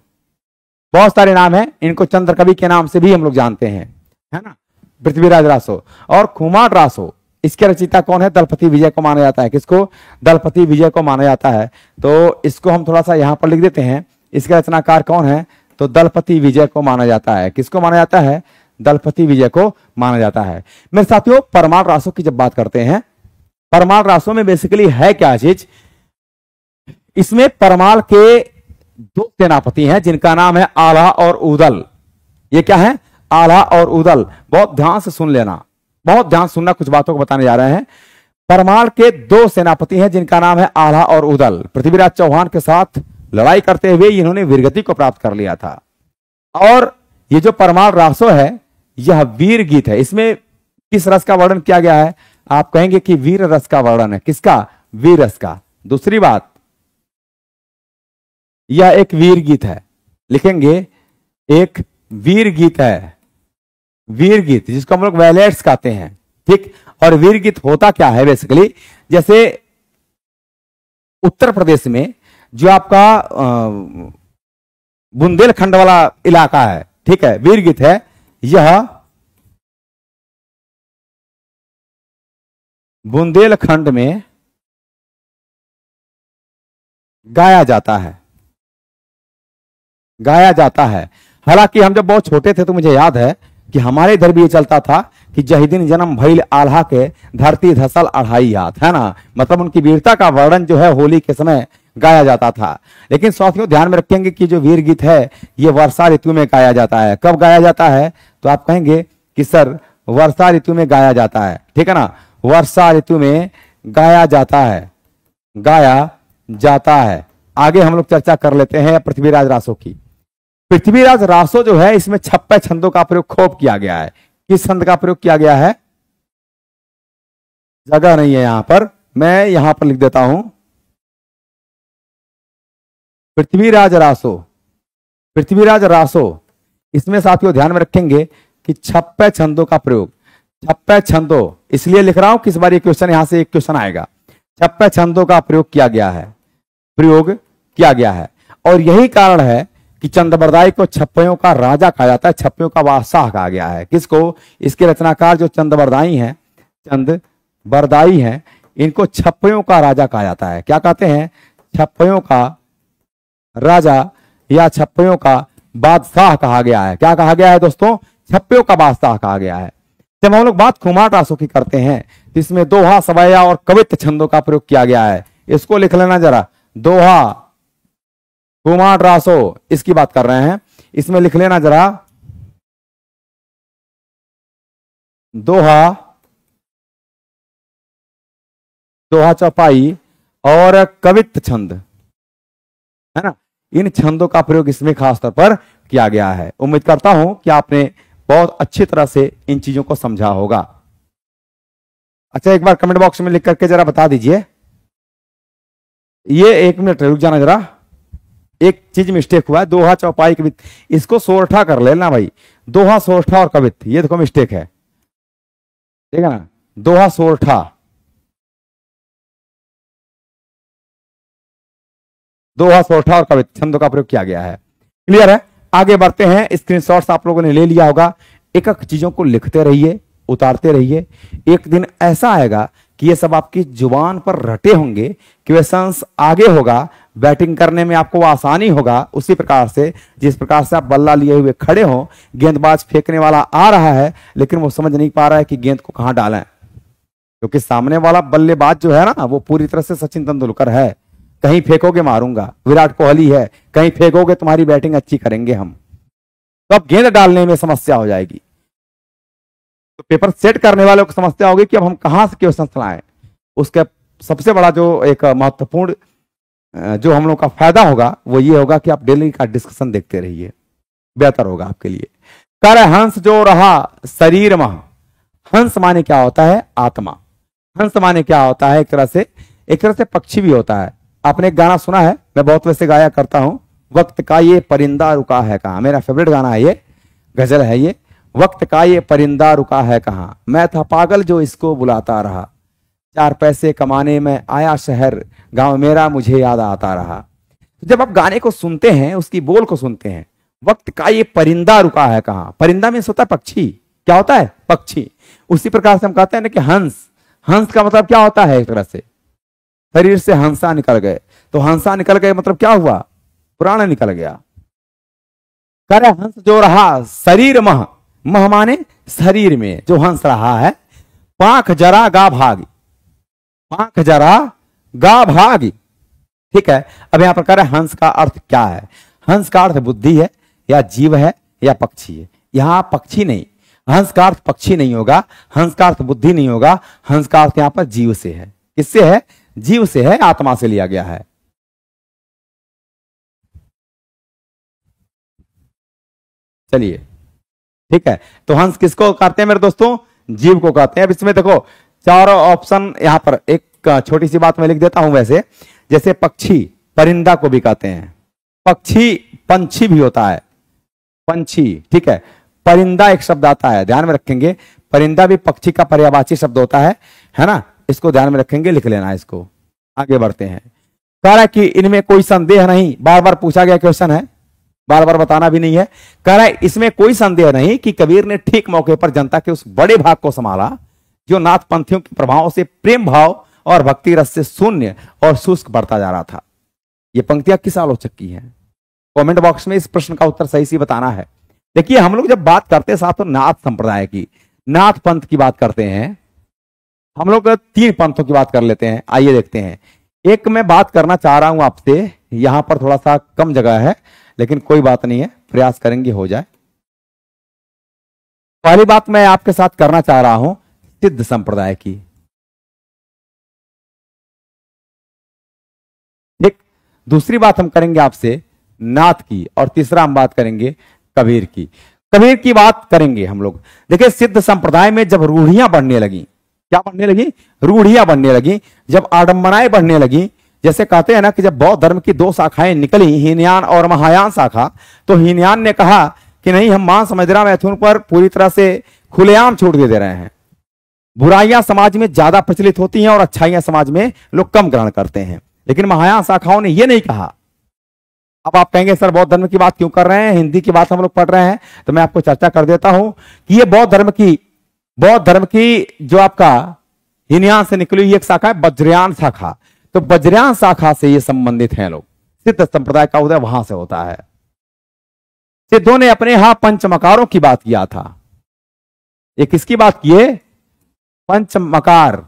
Speaker 1: बहुत सारे नाम हैं, इनको चंद्र कवि के नाम से भी हम लोग जानते हैं, है ना। पृथ्वीराज रासो और खुमार रासो, इसके रचयिता कौन है, दलपति विजय को माना जाता है। किसको, दलपति विजय को माना जाता है। तो इसको हम थोड़ा सा यहां पर लिख देते हैं। इसके रचनाकार कौन है, तो दलपति विजय को माना जाता है। किसको माना जाता है, दलपति विजय को माना जाता है। मेरे साथियों, परमाल रासो की जब बात करते हैं, परमाल रासो में बेसिकली है क्या चीज, इसमें परमाल के दो सेनापति हैं जिनका नाम है आल्हा और उदल। ये क्या है, आल्हा और उदल। बहुत ध्यान से सुन लेना, बहुत ध्यान सुनना, कुछ बातों को बताने जा रहे हैं। परमाल के दो सेनापति हैं जिनका नाम है आल्हा और उदल। पृथ्वीराज चौहान के साथ लड़ाई करते हुए इन्होंने वीरगति को प्राप्त कर लिया था। और ये जो परमाल रासो है यह वीर गीत है। इसमें किस रस का वर्णन किया गया है, आप कहेंगे कि वीर रस का वर्णन है। किसका, वीर रस का। दूसरी बात, यह एक वीर गीत है, लिखेंगे एक वीर गीत है। वीर गीत जिसको हम लोग वैलेट्स कहते हैं। ठीक, और वीर गीत होता क्या है बेसिकली, जैसे उत्तर प्रदेश में जो आपका बुंदेलखंड वाला इलाका है, ठीक है, वीर गीत है यह बुंदेलखंड में गाया जाता है, गाया जाता है। हालांकि हम जब बहुत छोटे थे तो मुझे याद है कि हमारे इधर भी ये चलता था कि जही दिन जन्म भइल आल्हा के धरती धसल अढ़ाई हाथ, है ना। मतलब उनकी वीरता का वर्णन जो है होली के समय गाया जाता था। लेकिन साथियों ध्यान में रखेंगे कि जो वीर गीत है ये वर्षा ऋतु में गाया जाता है। कब गाया जाता है, तो आप कहेंगे कि सर वर्षा ऋतु में गाया जाता है। ठीक है ना, वर्षा ऋतु में गाया जाता है, गाया जाता है। आगे हम लोग चर्चा कर लेते हैं पृथ्वीराज रासो की। पृथ्वीराज रासो जो है इसमें 56 छंदों का प्रयोग खूब किया गया है। किस छंद का प्रयोग किया गया है, जगह नहीं है यहां पर, मैं यहां पर लिख देता हूं पृथ्वीराज रासो। पृथ्वीराज रासो, इसमें साथियों ध्यान में रखेंगे कि 56 छंदों का प्रयोग। 56 छंदों इसलिए लिख रहा हूं कि इस बार ये क्वेश्चन यहां से एक क्वेश्चन आएगा। 56 छंदों का प्रयोग किया गया है, प्रयोग किया गया है। और यही कारण है कि चंदबरदाई को छप्पयों का राजा कहा जाता है, छप्पयों का बादशाह कहा गया है। किसको, इसके रचनाकार जो चंदबरदाई हैं, चंदबरदाई हैं, इनको छप्पयों का राजा कहा जाता है। क्या कहते हैं, छप्पयों का राजा या छप्पयों का बादशाह कहा गया है। क्या कहा गया है दोस्तों, छप्पयों का बादशाह कहा गया है। जब हम लोग बात खुमार रासो की करते हैं तो इसमें दोहा, सवैया और कवित्त छंदों का प्रयोग किया गया है। इसको लिख लेना जरा, दोहा खुमार रासो, इसकी बात कर रहे हैं। इसमें लिख लेना जरा, दोहा, दोहा चौपाई और कवित्त छंद, है ना। इन छंदों का प्रयोग इसमें खास तौर पर किया गया है। उम्मीद करता हूं कि आपने बहुत अच्छी तरह से इन चीजों को समझा होगा। अच्छा, एक बार कमेंट बॉक्स में लिख करके जरा बता दीजिए। ये एक मिनट रुक जाना जरा, एक चीज मिस्टेक हुआ है, दोहा चौपाई कवित्त, इसको सोरठा कर लेना भाई। दोहा, सोरठा और कवित्त, ये देखो मिस्टेक है, ठीक है ना। दोहा, सोरठा, दोहा, सोरठा और कविता छंदों का प्रयोग किया गया है। क्लियर है? आगे बढ़ते हैं। स्क्रीनशॉट्स आप लोगों ने ले लिया होगा। एक एक चीजों को लिखते रहिए, उतारते रहिए। एक दिन ऐसा आएगा कि ये सब आपकी जुबान पर रटे होंगे, क्वेश्चंस आगे होगा, बैटिंग करने में आपको आसानी होगा। उसी प्रकार से जिस प्रकार से आप बल्ला लिए हुए खड़े हो, गेंदबाज फेंकने वाला आ रहा है लेकिन वो समझ नहीं पा रहा है कि गेंद को कहां डालें, क्योंकि सामने वाला बल्लेबाज जो है ना, वो पूरी तरह से सचिन तेंदुलकर है। कहीं फेंकोगे मारूंगा, विराट कोहली है, कहीं फेंकोगे तुम्हारी बैटिंग अच्छी करेंगे हम। तो अब गेंद डालने में समस्या हो जाएगी। तो पेपर सेट करने वालों को समस्या होगी कि अब हम कहां से क्वेश्चन लाएं। उसका सबसे बड़ा जो एक महत्वपूर्ण जो हम लोग का फायदा होगा वो ये होगा कि आप डेली का डिस्कशन देखते रहिए, बेहतर होगा आपके लिए। कर हंस जो रहा शरीर मह। हंस माने क्या होता है? आत्मा। हंस माने क्या होता है? एक तरह से पक्षी भी होता है। आपने एक गाना सुना है, मैं बहुत वैसे गाया करता हूं, वक्त का ये परिंदा रुका है कहां। मेरा फेवरेट गाना है ये, गजल है ये। वक्त का ये परिंदा रुका है कहां, मैं था पागल जो इसको बुलाता रहा। 4 पैसे कमाने में आया शहर, गांव मेरा मुझे याद आता रहा। जब आप गाने को सुनते हैं, उसकी बोल को सुनते हैं, वक्त का ये परिंदा रुका है कहां। परिंदा में होता है पक्षी। क्या होता है? पक्षी। उसी प्रकार से हम कहते हैं ना कि हंस। हंस का मतलब क्या होता है? एक तरह से शरीर से हंसा निकल गए, तो हंसा निकल गए मतलब क्या हुआ? प्राण निकल गया। करे हंस जो रहा शरीर मह। मह माने शरीर में जो हंस रहा है। पांख जरा गा भागी। पांख जरा गा भागी। ठीक है। अब यहां पर कह रहे हंस का अर्थ क्या है? हंस का अर्थ बुद्धि है या जीव है या पक्षी है। यहां पक्षी नहीं, हंस का अर्थ पक्षी नहीं होगा, हंस का अर्थ बुद्धि नहीं होगा। हंस का अर्थ यहां पर जीव से है। किससे है? जीव से है, आत्मा से लिया गया है। चलिए ठीक है। तो हंस किसको कहते हैं मेरे दोस्तों? जीव को कहते हैं। अब इसमें देखो चारों ऑप्शन यहां पर, एक छोटी सी बात मैं लिख देता हूं वैसे, जैसे पक्षी, परिंदा को भी कहते हैं। पक्षी पंछी भी होता है, पंछी। ठीक है। परिंदा एक शब्द आता है, ध्यान में रखेंगे। परिंदा भी पक्षी का पर्यायवाची शब्द होता है ना। इसको ध्यान में रखेंगे, लिख लेना इसको। आगे बढ़ते हैं। कह रहा है कि इनमें कोई संदेह नहीं, बार बार पूछा गया क्वेश्चन है, बार बार बताना भी नहीं है। कह रहा है इसमें कोई संदेह नहीं कि कबीर ने ठीक मौके पर जनता के उस बड़े भाग को संभाला जो नाथ पंथियों के प्रभाव से प्रेम भाव और भक्ति रस से शून्य और शुष्क बढ़ता जा रहा था। ये पंक्तियां किस आलोचक की हैं? कमेंट बॉक्स में इस प्रश्न का उत्तर सही सी बताना है। देखिए हम लोग जब बात करते हैं साथ तो नाथ संप्रदाय की, नाथ पंथ की बात करते हैं, हम लोग 3 पंथों की बात कर लेते हैं। आइए देखते हैं। एक मैं बात करना चाह रहा हूं आपसे, यहां पर थोड़ा सा कम जगह है लेकिन कोई बात नहीं है, प्रयास करेंगे हो जाए। पहली बात मैं आपके साथ करना चाह रहा हूं सिद्ध संप्रदाय की। ठीक। दूसरी बात हम करेंगे आपसे नाथ की, और तीसरा हम बात करेंगे कबीर की। कबीर की बात करेंगे हम लोग। देखिए सिद्ध संप्रदाय में जब रूढ़ियां बढ़ने लगी, क्या बढ़ने लगी? रूढ़ियां बढ़ने लगी। जब आडंबनाएं बढ़ने लगी, जैसे कहते हैं ना कि जब बौद्ध धर्म की 2 शाखाएं निकली, हीनयान और महायान शाखा, तो हीनयान ने कहा कि नहीं, हम मांस मदिरा मैथुन पर पूरी तरह से खुलेआम छूट दे रहे हैं। बुराइयां समाज में ज्यादा प्रचलित होती हैं और अच्छाइयां समाज में लोग कम ग्रहण करते हैं। लेकिन महायान शाखाओं ने यह नहीं कहा। अब आप कहेंगे सर बौद्ध धर्म की बात क्यों कर रहे हैं, हिंदी की बात हम लोग पढ़ रहे हैं। तो मैं आपको चर्चा कर देता हूं कि ये बौद्ध धर्म की जो आपका हीनयान से निकली हुई एक शाखा है वज्रयान शाखा। तो वज्रयान शाखा से ये संबंधित हैं लोग। सिद्ध संप्रदाय का उदय वहां से होता है। सिद्धों ने अपने यहां पंचमकारों की बात किया था। ये किसकी बात किए? पंचमकार।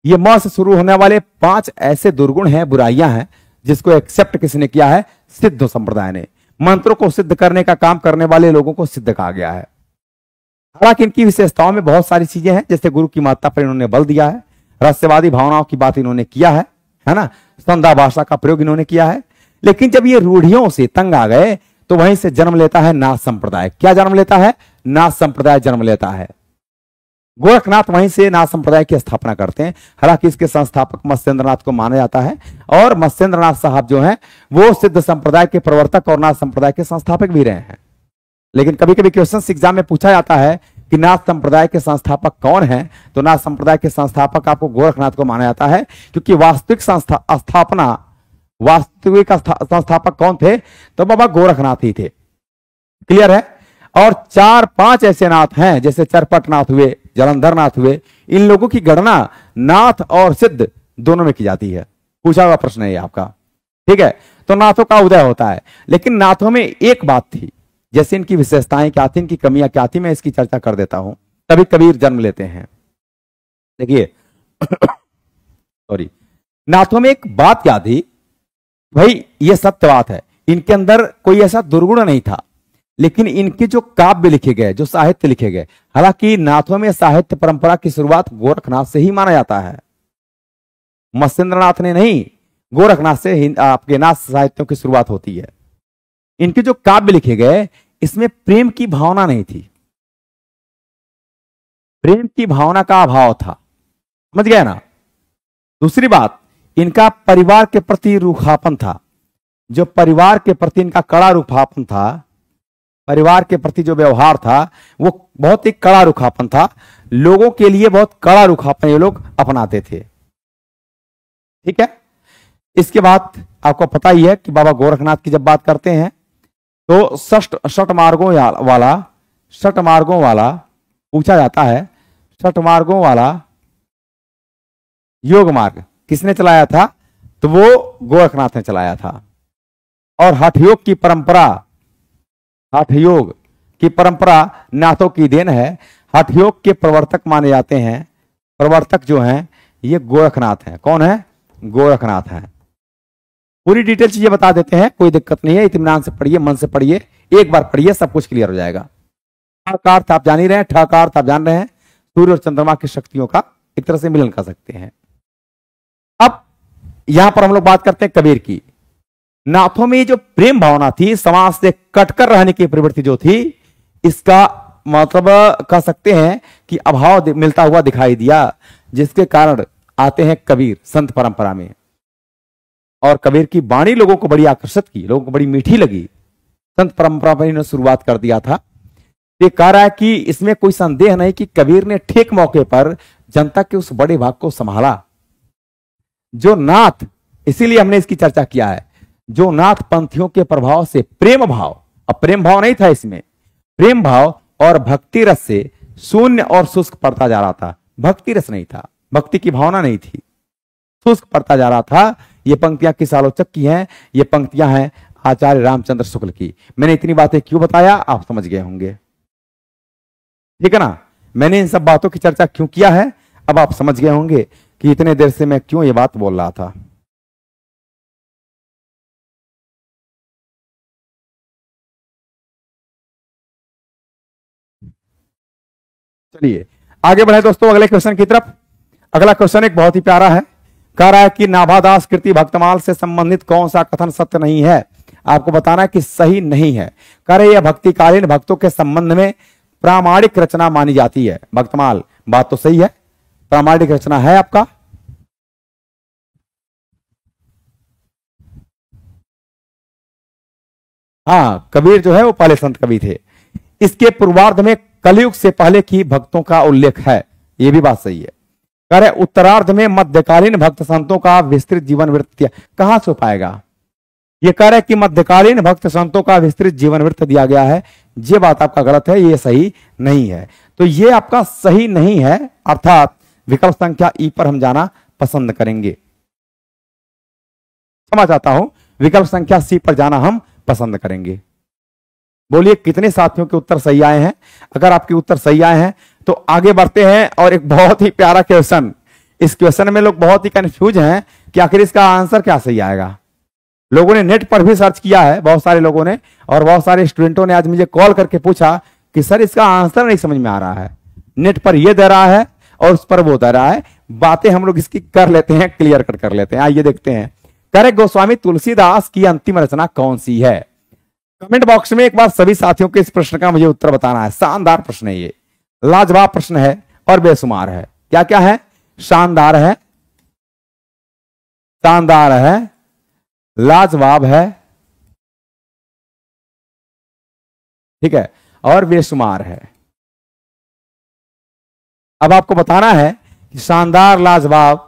Speaker 1: ये म से शुरू होने वाले 5 ऐसे दुर्गुण हैं, बुराइयां हैं, जिसको एक्सेप्ट किसने किया है? सिद्ध संप्रदाय ने। मंत्रों को सिद्ध करने का काम करने वाले लोगों को सिद्ध कहा गया है। हालांकि इनकी विशेषताओं में बहुत सारी चीजें हैं, जैसे गुरु की महत्ता पर इन्होंने बल दिया है, रहस्यवादी भावनाओं की बात इन्होंने किया है ना, संध्या भाषा का प्रयोग इन्होंने किया है। लेकिन जब ये रूढ़ियों से तंग आ गए तो वहीं से जन्म लेता है नाथ संप्रदाय। क्या जन्म लेता है? नाथ संप्रदाय जन्म लेता है। गोरखनाथ वहीं से नाथ संप्रदाय की स्थापना करते हैं। हालांकि इसके संस्थापक मत्स्येंद्रनाथ को माना जाता है, और मत्स्येंद्रनाथ साहब जो हैं वो सिद्ध संप्रदाय के प्रवर्तक और नाथ संप्रदाय के संस्थापक भी रहे हैं। लेकिन कभी कभी क्वेश्चन एग्जाम में पूछा जाता है कि नाथ संप्रदाय के संस्थापक कौन है, तो नाथ संप्रदाय के संस्थापक आपको गोरखनाथ को माना जाता है, क्योंकि वास्तविक स्थापना वास्तविक संस्थापक कौन थे? तो बाबा गोरखनाथ ही थे। क्लियर है? और 4-5 ऐसे नाथ हैं, जैसे चरपट नाथ हुए, जलंधर नाथ हुए, इन लोगों की गणना नाथ और सिद्ध दोनों में की जाती है। पूछा हुआ प्रश्न है ये आपका। ठीक है, तो नाथों का उदय होता है, लेकिन नाथों में एक बात थी, जैसे इनकी विशेषताएं क्या थी, इनकी कमियां क्या थी, मैं इसकी चर्चा कर देता हूं। तभी कबीर जन्म लेते हैं। देखिए सॉरी, नाथों में एक बात क्या थी भाई, ये सत्य बात है, इनके अंदर कोई ऐसा दुर्गुण नहीं था, लेकिन इनके जो काव्य लिखे गए, जो साहित्य लिखे गए, हालांकि नाथों में साहित्य परंपरा की शुरुआत गोरखनाथ से ही माना जाता है, मत्स्येंद्रनाथ ने नहीं, गोरखनाथ से आपके नाथ साहित्यों की शुरुआत होती है। इनके जो काव्य लिखे गए, इसमें प्रेम की भावना नहीं थी, प्रेम की भावना का अभाव था, समझ गए ना। दूसरी बात, इनका परिवार के प्रति रूखापन था, जो परिवार के प्रति इनका कड़ा रूखापन था, परिवार के प्रति जो व्यवहार था वो बहुत ही कड़ा रूखापन था, लोगों के लिए बहुत कड़ा रूखापन ये लोग अपनाते थे। ठीक है, इसके बाद आपको पता ही है कि बाबा गोरखनाथ की जब बात करते हैं तो षट मार्गों वाला पूछा जाता है। षट मार्गों वाला योग मार्ग किसने चलाया था? तो वो गोरखनाथ ने चलाया था। और हठयोग की परंपरा, हठयोग की परंपरा नाथों की देन है। हठयोग के प्रवर्तक माने जाते हैं, प्रवर्तक जो हैं ये गोरखनाथ हैं। कौन है? गोरखनाथ हैं। पूरी डिटेल चीजें बता देते हैं, कोई दिक्कत नहीं है, इत्मीनान से पढ़िए, मन से पढ़िए, एक बार पढ़िए सब कुछ क्लियर हो जाएगा। का अर्थ आप जान ही रहे हैं, ठा का अर्थ आप जान रहे हैं, सूर्य और चंद्रमा की शक्तियों का एक तरह से मिलन कर सकते हैं। अब यहां पर हम लोग बात करते हैं कबीर की। नाथों में जो प्रेम भावना थी, समाज से कटकर रहने की प्रवृत्ति जो थी, इसका मतलब कह सकते हैं कि अभाव मिलता हुआ दिखाई दिया, जिसके कारण आते हैं कबीर संत परंपरा में। और कबीर की वाणी लोगों को बड़ी आकर्षित की, लोगों को बड़ी मीठी लगी। संत परंपरा पर इन्होंने शुरुआत कर दिया था। ये कह रहा है कि इसमें कोई संदेह नहीं कि कबीर ने ठीक मौके पर जनता के उस बड़े भाग को संभाला जो नाथ, इसीलिए हमने इसकी चर्चा किया है, जो नाथ पंथियों के प्रभाव से प्रेम भाव, अब प्रेम भाव नहीं था इसमें, प्रेम भाव और भक्ति रस से शून्य और शुष्क पड़ता जा रहा था। भक्ति रस नहीं था, भक्ति की भावना नहीं थी, शुष्क पड़ता जा रहा था। ये पंक्तियां किस आलोचक की हैं? ये पंक्तियां हैं आचार्य रामचंद्र शुक्ल की। मैंने इतनी बातें क्यों बताया, आप समझ गए होंगे, ठीक है ना। मैंने इन सब बातों की चर्चा क्यों किया है, अब आप समझ गए होंगे कि इतने देर से मैं क्यों ये बात बोल रहा था। चलिए आगे बढ़े दोस्तों अगले क्वेश्चन की तरफ। अगला क्वेश्चन एक बहुत ही प्यारा है, कह रहा है कि नाभादास कृति भक्तमाल से संबंधित कौन सा कथन सत्य नहीं है? आपको बताना है कि सही नहीं है। कह रहे यह भक्तिकालीन भक्तों के संबंध में प्रामाणिक रचना मानी जाती है। भक्तमाल, बात तो सही है, प्रामाणिक रचना है आपका। हाँ, कबीर जो है वो पहले संत कवि थे। इसके पूर्वार्ध में कलयुग से पहले की भक्तों का उल्लेख है, ये भी बात सही है। कह रहे उत्तरार्ध में मध्यकालीन भक्त संतों का विस्तृत जीवन वृत्त कहां से पाएगा? ये कह रहे कि मध्यकालीन भक्त संतों का विस्तृत जीवन वृत्त दिया गया है। ये बात आपका गलत है, ये सही नहीं है। तो ये आपका सही नहीं है, अर्थात विकल्प संख्या ई पर हम जाना पसंद करेंगे। समझ आता हूं, विकल्प संख्या सी पर जाना हम पसंद करेंगे। बोलिए कितने साथियों के उत्तर सही आए हैं? अगर आपके उत्तर सही आए हैं तो आगे बढ़ते हैं। और एक बहुत ही प्यारा क्वेश्चन, इस क्वेश्चन में लोग बहुत ही कंफ्यूज हैं कि आखिर इसका आंसर क्या सही आएगा। लोगों ने नेट पर भी सर्च किया है, बहुत सारे लोगों ने, और बहुत सारे स्टूडेंटों ने आज मुझे कॉल करके पूछा कि सर इसका आंसर नहीं समझ में आ रहा है, नेट पर यह दे रहा है और उस पर वो दे रहा है। बातें हम लोग इसकी कर लेते हैं, क्लियर कट कर लेते हैं। आइए देखते हैं। करे गोस्वामी तुलसीदास की अंतिम रचना कौन सी है? कमेंट बॉक्स में एक बार सभी साथियों के इस प्रश्न का मुझे उत्तर बताना है। शानदार प्रश्न है ये, लाजवाब प्रश्न है और बेशुमार है। क्या क्या है? शानदार है, शानदार है, लाजवाब है, ठीक है, और बेशुमार है। अब आपको बताना है कि शानदार, लाजवाब,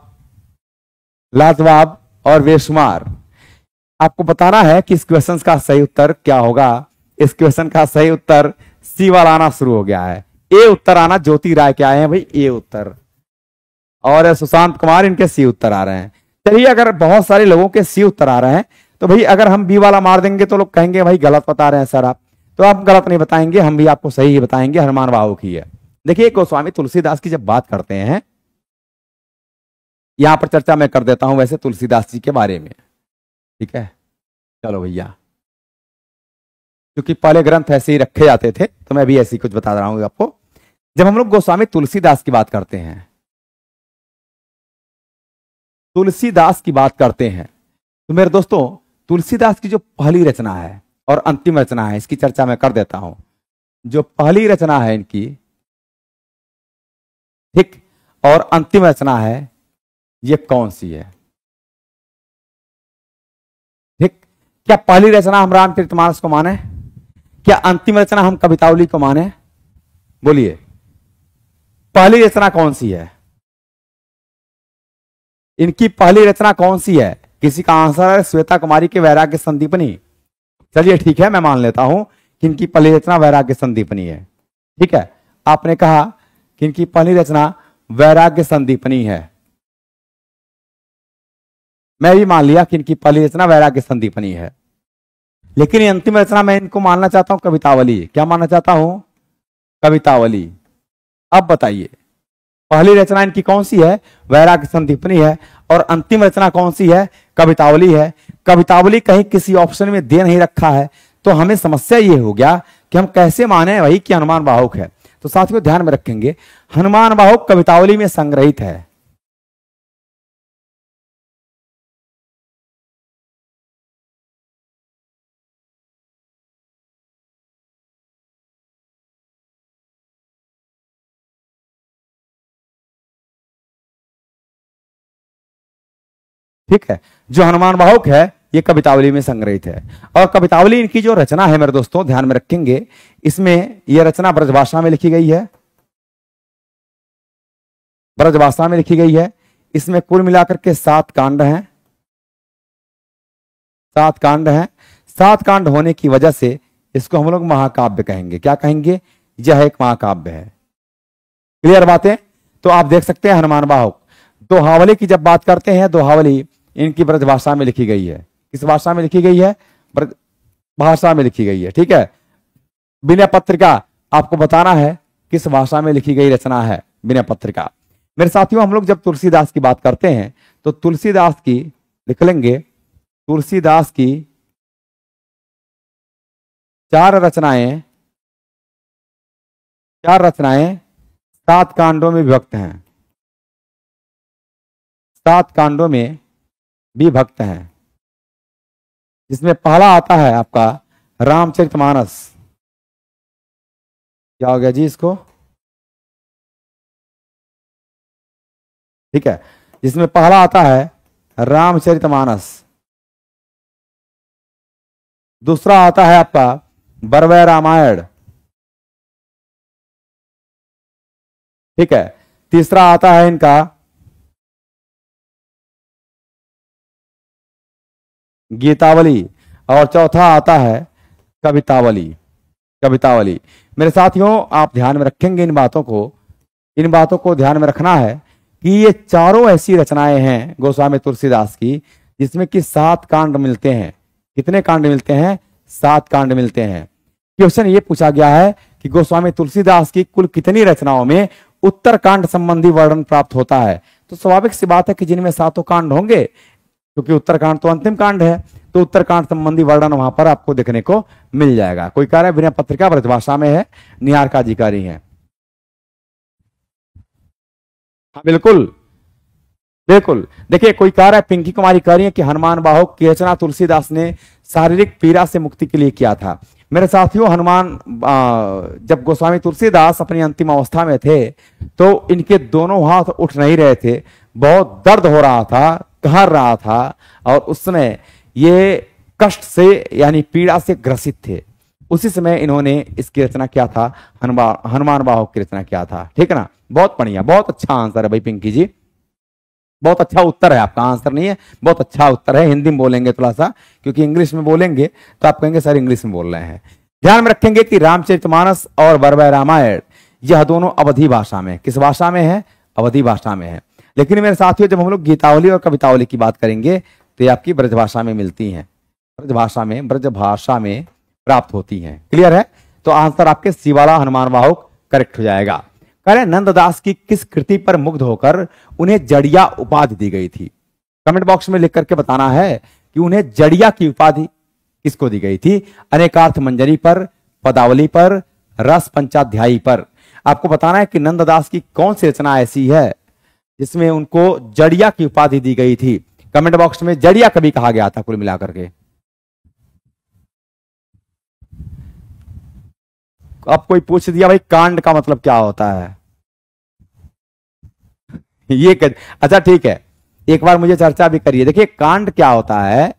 Speaker 1: लाजवाब और बेशुमार, आपको बताना है कि इस क्वेश्चन का सही उत्तर क्या होगा। इस क्वेश्चन का सही उत्तर सी वाला आना शुरू हो गया है। ए उत्तर आना, ज्योति राय के आए हैं भाई ए उत्तर, और सुशांत कुमार इनके सी उत्तर आ रहे हैं। चलिए, अगर बहुत सारे लोगों के सी उत्तर आ रहे हैं तो भाई अगर हम बी वाला मार देंगे तो लोग कहेंगे भाई गलत बता रहे हैं सर आप। तो आप गलत नहीं बताएंगे, हम भी आपको सही ही बताएंगे, हनुमान बाहु की है। देखिए, गोस्वामी तुलसीदास की जब बात करते हैं, यहां पर चर्चा मैं कर देता हूं वैसे तुलसीदास जी के बारे में, ठीक है। चलो भैया, क्योंकि पहले ग्रंथ ऐसे ही रखे जाते थे तो मैं भी ऐसे ही कुछ बता रहा हूं आपको। जब हम लोग गोस्वामी तुलसीदास की बात करते हैं, तुलसीदास की बात करते हैं, तो मेरे दोस्तों तुलसीदास की जो पहली रचना है और अंतिम रचना है, इसकी चर्चा मैं कर देता हूं। जो पहली रचना है इनकी, ठीक, और अंतिम रचना है, ये कौन सी है? ठीक, क्या पहली रचना हम रामचरितमानस को माने? क्या अंतिम रचना हम कवितावली को माने? बोलिए, पहली रचना कौन सी है? इनकी पहली रचना कौन सी है? किसी का आंसर है श्वेता कुमारी के वैराग्य संदीपनी। चलिए ठीक है, मैं मान लेता हूं कि इनकी पहली रचना वैराग्य संदीपनी है। ठीक है, आपने कहा कि इनकी पहली रचना वैराग्य संदीपनी है, मैं भी मान लिया कि इनकी पहली रचना वैराग्य संदीपनी है। लेकिन ये अंतिम रचना मैं इनको मानना चाहता हूं कवितावली। क्या मानना चाहता हूं? कवितावली। अब बताइए, पहली रचना इनकी कौन सी है? वैराग्य संदीपनी है, और अंतिम रचना कौन सी है? कवितावली है। कवितावली कहीं किसी ऑप्शन में दे नहीं रखा है, तो हमें समस्या ये हो गया कि हम कैसे माने वही कि हनुमान बाहुक है। तो साथियों ध्यान में रखेंगे, हनुमान बाहुक कवितावली में संग्रहित है। ठीक है, जो हनुमान बाहुक है ये कवितावली में संग्रहित है। और कवितावली इनकी जो रचना है मेरे दोस्तों, ध्यान में रखेंगे, इसमें यह रचना ब्रजभाषा में लिखी गई है, ब्रजभाषा में लिखी गई है। इसमें कुल मिलाकर के 7 कांड हैं, 7 कांड हैं। 7 कांड होने की वजह से इसको हम लोग महाकाव्य कहेंगे। क्या कहेंगे? यह एक महाकाव्य है। क्लियर बातें? तो आप देख सकते हैं हनुमान बाहुक। दोहावली की जब बात करते हैं, दोहावली इनकी ब्रजभाषा में लिखी गई है। किस भाषा में लिखी गई है? ब्रज भाषा में लिखी गई है। ठीक है, विनय पत्रिका आपको बताना है किस भाषा में लिखी गई रचना है विनय पत्रिका। मेरे साथियों, हम लोग जब तुलसीदास की बात करते हैं तो तुलसीदास की लिख लेंगे, तुलसीदास की 4 रचनाएं 7 कांडों में विभक्त हैं, 7 कांडों में विभक्त हैं। जिसमें पहला आता है आपका रामचरितमानस। क्या हो गया जी इसको? ठीक है, जिसमें पहला आता है रामचरितमानस, दूसरा आता है आपका बरवै रामायण। ठीक है, तीसरा आता है इनका गीतावली, और चौथा आता है कवितावली। कवितावली मेरे साथियों, आप ध्यान में रखेंगे इन बातों को ध्यान में रखना है कि ये चारों ऐसी रचनाएं हैं गोस्वामी तुलसीदास की जिसमें कि 7 कांड मिलते हैं। कितने कांड मिलते हैं? 7 कांड मिलते हैं। क्वेश्चन ये पूछा गया है कि गोस्वामी तुलसीदास की कुल कितनी रचनाओं में उत्तरकांड संबंधी वर्णन प्राप्त होता है? तो स्वाभाविक सी बात है कि जिनमें 7 कांड होंगे, क्योंकि उत्तरकांड तो अंतिम कांड है, तो उत्तरकांड संबंधी वर्णन वहां पर आपको देखने को मिल जाएगा। कोई कह रहा है विनय पत्रिका ब्रजभाषा में है, निहार जी का रही है। हाँ बिल्कुल बिल्कुल। देखिए, कोई कह रहा है, पिंकी कुमारी कह रही है कि हनुमान बाहुक की रचना तुलसीदास ने शारीरिक पीड़ा से मुक्ति के लिए किया था। मेरे साथियों, जब गोस्वामी तुलसीदास अपनी अंतिम अवस्था में थे तो इनके दोनों हाथ उठ नहीं रहे थे, बहुत दर्द हो रहा था, कहर रहा था, और उस समय ये कष्ट से यानी पीड़ा से ग्रसित थे। उसी समय इन्होंने इसकी रचना किया था, हनुमान बाहुक की रचना किया था। ठीक है ना? बहुत बढ़िया, बहुत अच्छा आंसर है भाई पिंकी जी। बहुत अच्छा उत्तर है आपका, आंसर नहीं है, बहुत अच्छा उत्तर है। हिंदी में बोलेंगे थोड़ा सा, क्योंकि इंग्लिश में बोलेंगे तो आप कहेंगे सर इंग्लिश में बोल रहे हैं। ध्यान में रखेंगे कि रामचरितमानस और बरबय रामायण यह दोनों अवधी भाषा में, किस भाषा में है? अवधी भाषा में है। लेकिन मेरे साथियों जब हम लोग गीतावली और कवितावली की बात करेंगे तो ये आपकी ब्रजभाषा में मिलती हैं, ब्रजभाषा में प्राप्त होती हैं। क्लियर है? तो आंसर आपके सी वाला हनुमान वाहुक करेक्ट हो जाएगा। कह रहे नंददास की किस कृति पर मुग्ध होकर उन्हें जड़िया उपाधि दी गई थी? कमेंट बॉक्स में लिख करके बताना है कि उन्हें जड़िया की उपाधि किसको दी गई थी? अनेकार्थ मंजरी पर, पदावली पर, रस पंचाध्यायी पर। आपको बताना है कि नंददास की कौन सी रचना ऐसी है जिसमें उनको जड़िया की उपाधि दी गई थी। कमेंट बॉक्स में जड़िया कभी कहा गया था कुल मिलाकर के? अब कोई पूछ दिया भाई कांड का मतलब क्या होता है, ये अच्छा ठीक है, एक बार मुझे चर्चा भी करिए। देखिए कांड क्या होता है,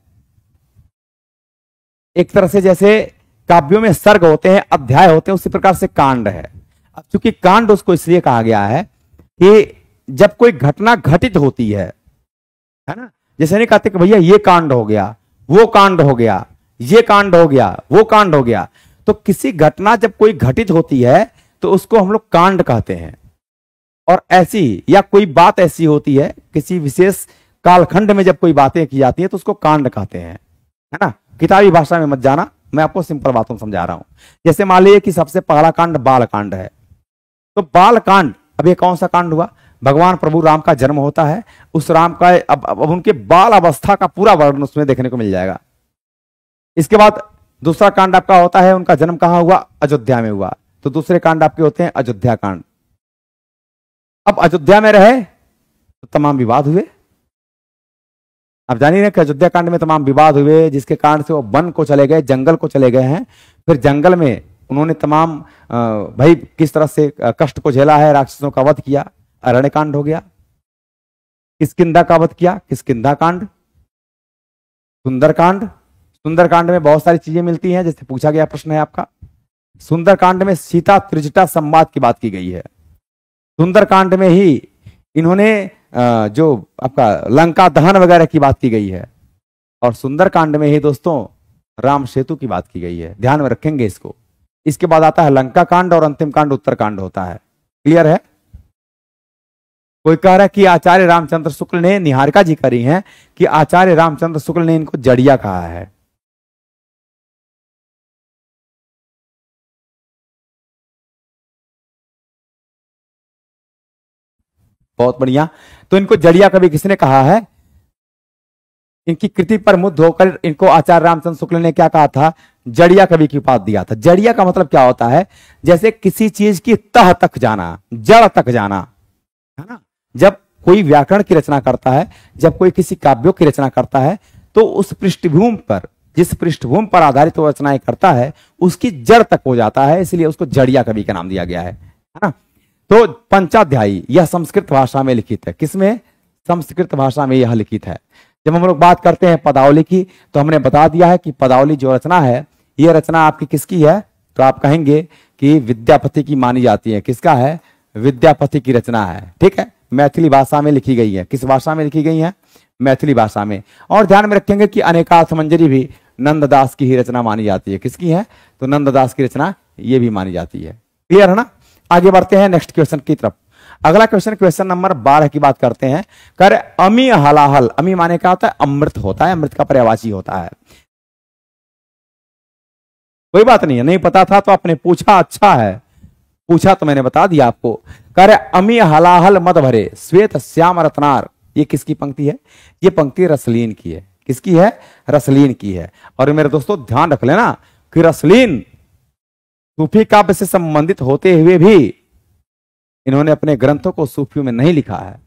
Speaker 1: एक तरह से जैसे काव्यों में सर्ग होते हैं, अध्याय होते हैं, उसी प्रकार से कांड है। अब चूंकि कांड उसको इसलिए कहा गया है कि जब कोई घटना घटित होती है ना, जैसे नहीं कहते कि भैया ये कांड हो गया, वो कांड हो गया, ये कांड हो गया, वो कांड हो गया। तो किसी घटना जब कोई घटित होती है तो उसको हम लोग कांड कहते हैं। और ऐसी या कोई बात ऐसी होती है किसी विशेष कालखंड में जब कोई बातें की जाती हैं तो उसको कांड कहते हैं, है ना। किताबी भाषा में मत जाना, मैं आपको सिंपल बातों में समझा रहा हूं। जैसे मान लीजिए कि सबसे पहला कांड बाल कांड है, तो बाल कांड अब ये कौन सा कांड हुआ? भगवान प्रभु राम का जन्म होता है, उस राम का अब उनके बाल अवस्था का पूरा वर्णन उसमें देखने को मिल जाएगा। इसके बाद दूसरा कांड आपका होता है उनका जन्म कहां हुआ? अयोध्या में हुआ, तो दूसरे कांड आपके होते हैं अयोध्या कांड। अब अयोध्या में रहे तो तमाम विवाद हुए, आप जानिए कि अयोध्या कांड में तमाम विवाद हुए, जिसके कारण से वो वन को चले गए, जंगल को चले गए हैं। फिर जंगल में उन्होंने तमाम भाई किस तरह से कष्ट को झेला है, राक्षसों का वध किया, अरण्य कांड हो गया। किष्किंधा का वध किया, किष्किंधा कांड। सुंदरकांड, सुंदरकांड में बहुत सारी चीजें मिलती हैं, जैसे पूछा गया प्रश्न है आपका। सुंदरकांड में सीता त्रिजटा संवाद की बात की गई है। सुंदरकांड में ही इन्होंने जो आपका लंका दहन वगैरह की बात की गई है, और सुंदरकांड में ही दोस्तों राम सेतु की बात की गई है। ध्यान में रखेंगे इसको। इसके बाद आता है लंका कांड और अंतिम कांड उत्तरकांड होता है। क्लियर है? कोई कह रहा है कि आचार्य रामचंद्र शुक्ल ने, निहारिका जी करी हैं कि आचार्य रामचंद्र शुक्ल ने इनको जड़िया कहा है। बहुत बढ़िया। तो इनको जड़िया कभी किसने कहा है? इनकी कृति पर मुग्ध होकर इनको आचार्य रामचंद्र शुक्ल ने क्या कहा था? जड़िया कवि की उपाधि दिया था। जड़िया का मतलब क्या होता है? जैसे किसी चीज की तह तक जाना, जड़ तक जाना, है ना। जब कोई व्याकरण की रचना करता है, जब कोई किसी काव्यों की रचना करता है, तो उस पृष्ठभूमि पर, जिस पृष्ठभूमि पर आधारित वो रचनाएं करता है, उसकी जड़ तक हो जाता है, इसलिए उसको जड़िया कवि का नाम दिया गया है ना। तो पंचाध्यायी यह संस्कृत भाषा में लिखित है। किसमें? संस्कृत भाषा में यह लिखित है। जब हम लोग बात करते हैं पदावली की, तो हमने बता दिया है कि पदावली जो रचना है, यह रचना आपकी किसकी है? तो आप कहेंगे कि विद्यापति की मानी जाती है। किसका है? विद्यापति की रचना है। ठीक है, मैथिली भाषा में लिखी गई है। किस भाषा में लिखी गई है? मैथिली भाषा में। और ध्यान में रखेंगे कि अनेकार्थ मंजरी भी नंददास की ही रचना मानी जाती है। किसकी है? तो नंददास की रचना ये भी मानी जाती है। क्लियर है ना? आगे बढ़ते हैं नेक्स्ट क्वेश्चन की तरफ। अगला क्वेश्चन, क्वेश्चन नंबर 12 की बात करते हैं। कर अमी हलाहल, अमी माने क्या होता है? अमृत होता है, अमृत का पर्यायवाची होता है। कोई बात नहीं है, नहीं पता था तो आपने पूछा, अच्छा है, पूछा तो मैंने बता दिया आपको। कर अमी हलाहल मद भरे श्वेत श्याम रत्नार, ये किसकी पंक्ति है? ये पंक्ति रसलीन की है। किसकी है? रसलीन की है। और मेरे दोस्तों ध्यान रख लेना कि रसलीन सूफी काव्य से संबंधित होते हुए भी इन्होंने अपने ग्रंथों को सूफियों में नहीं लिखा है।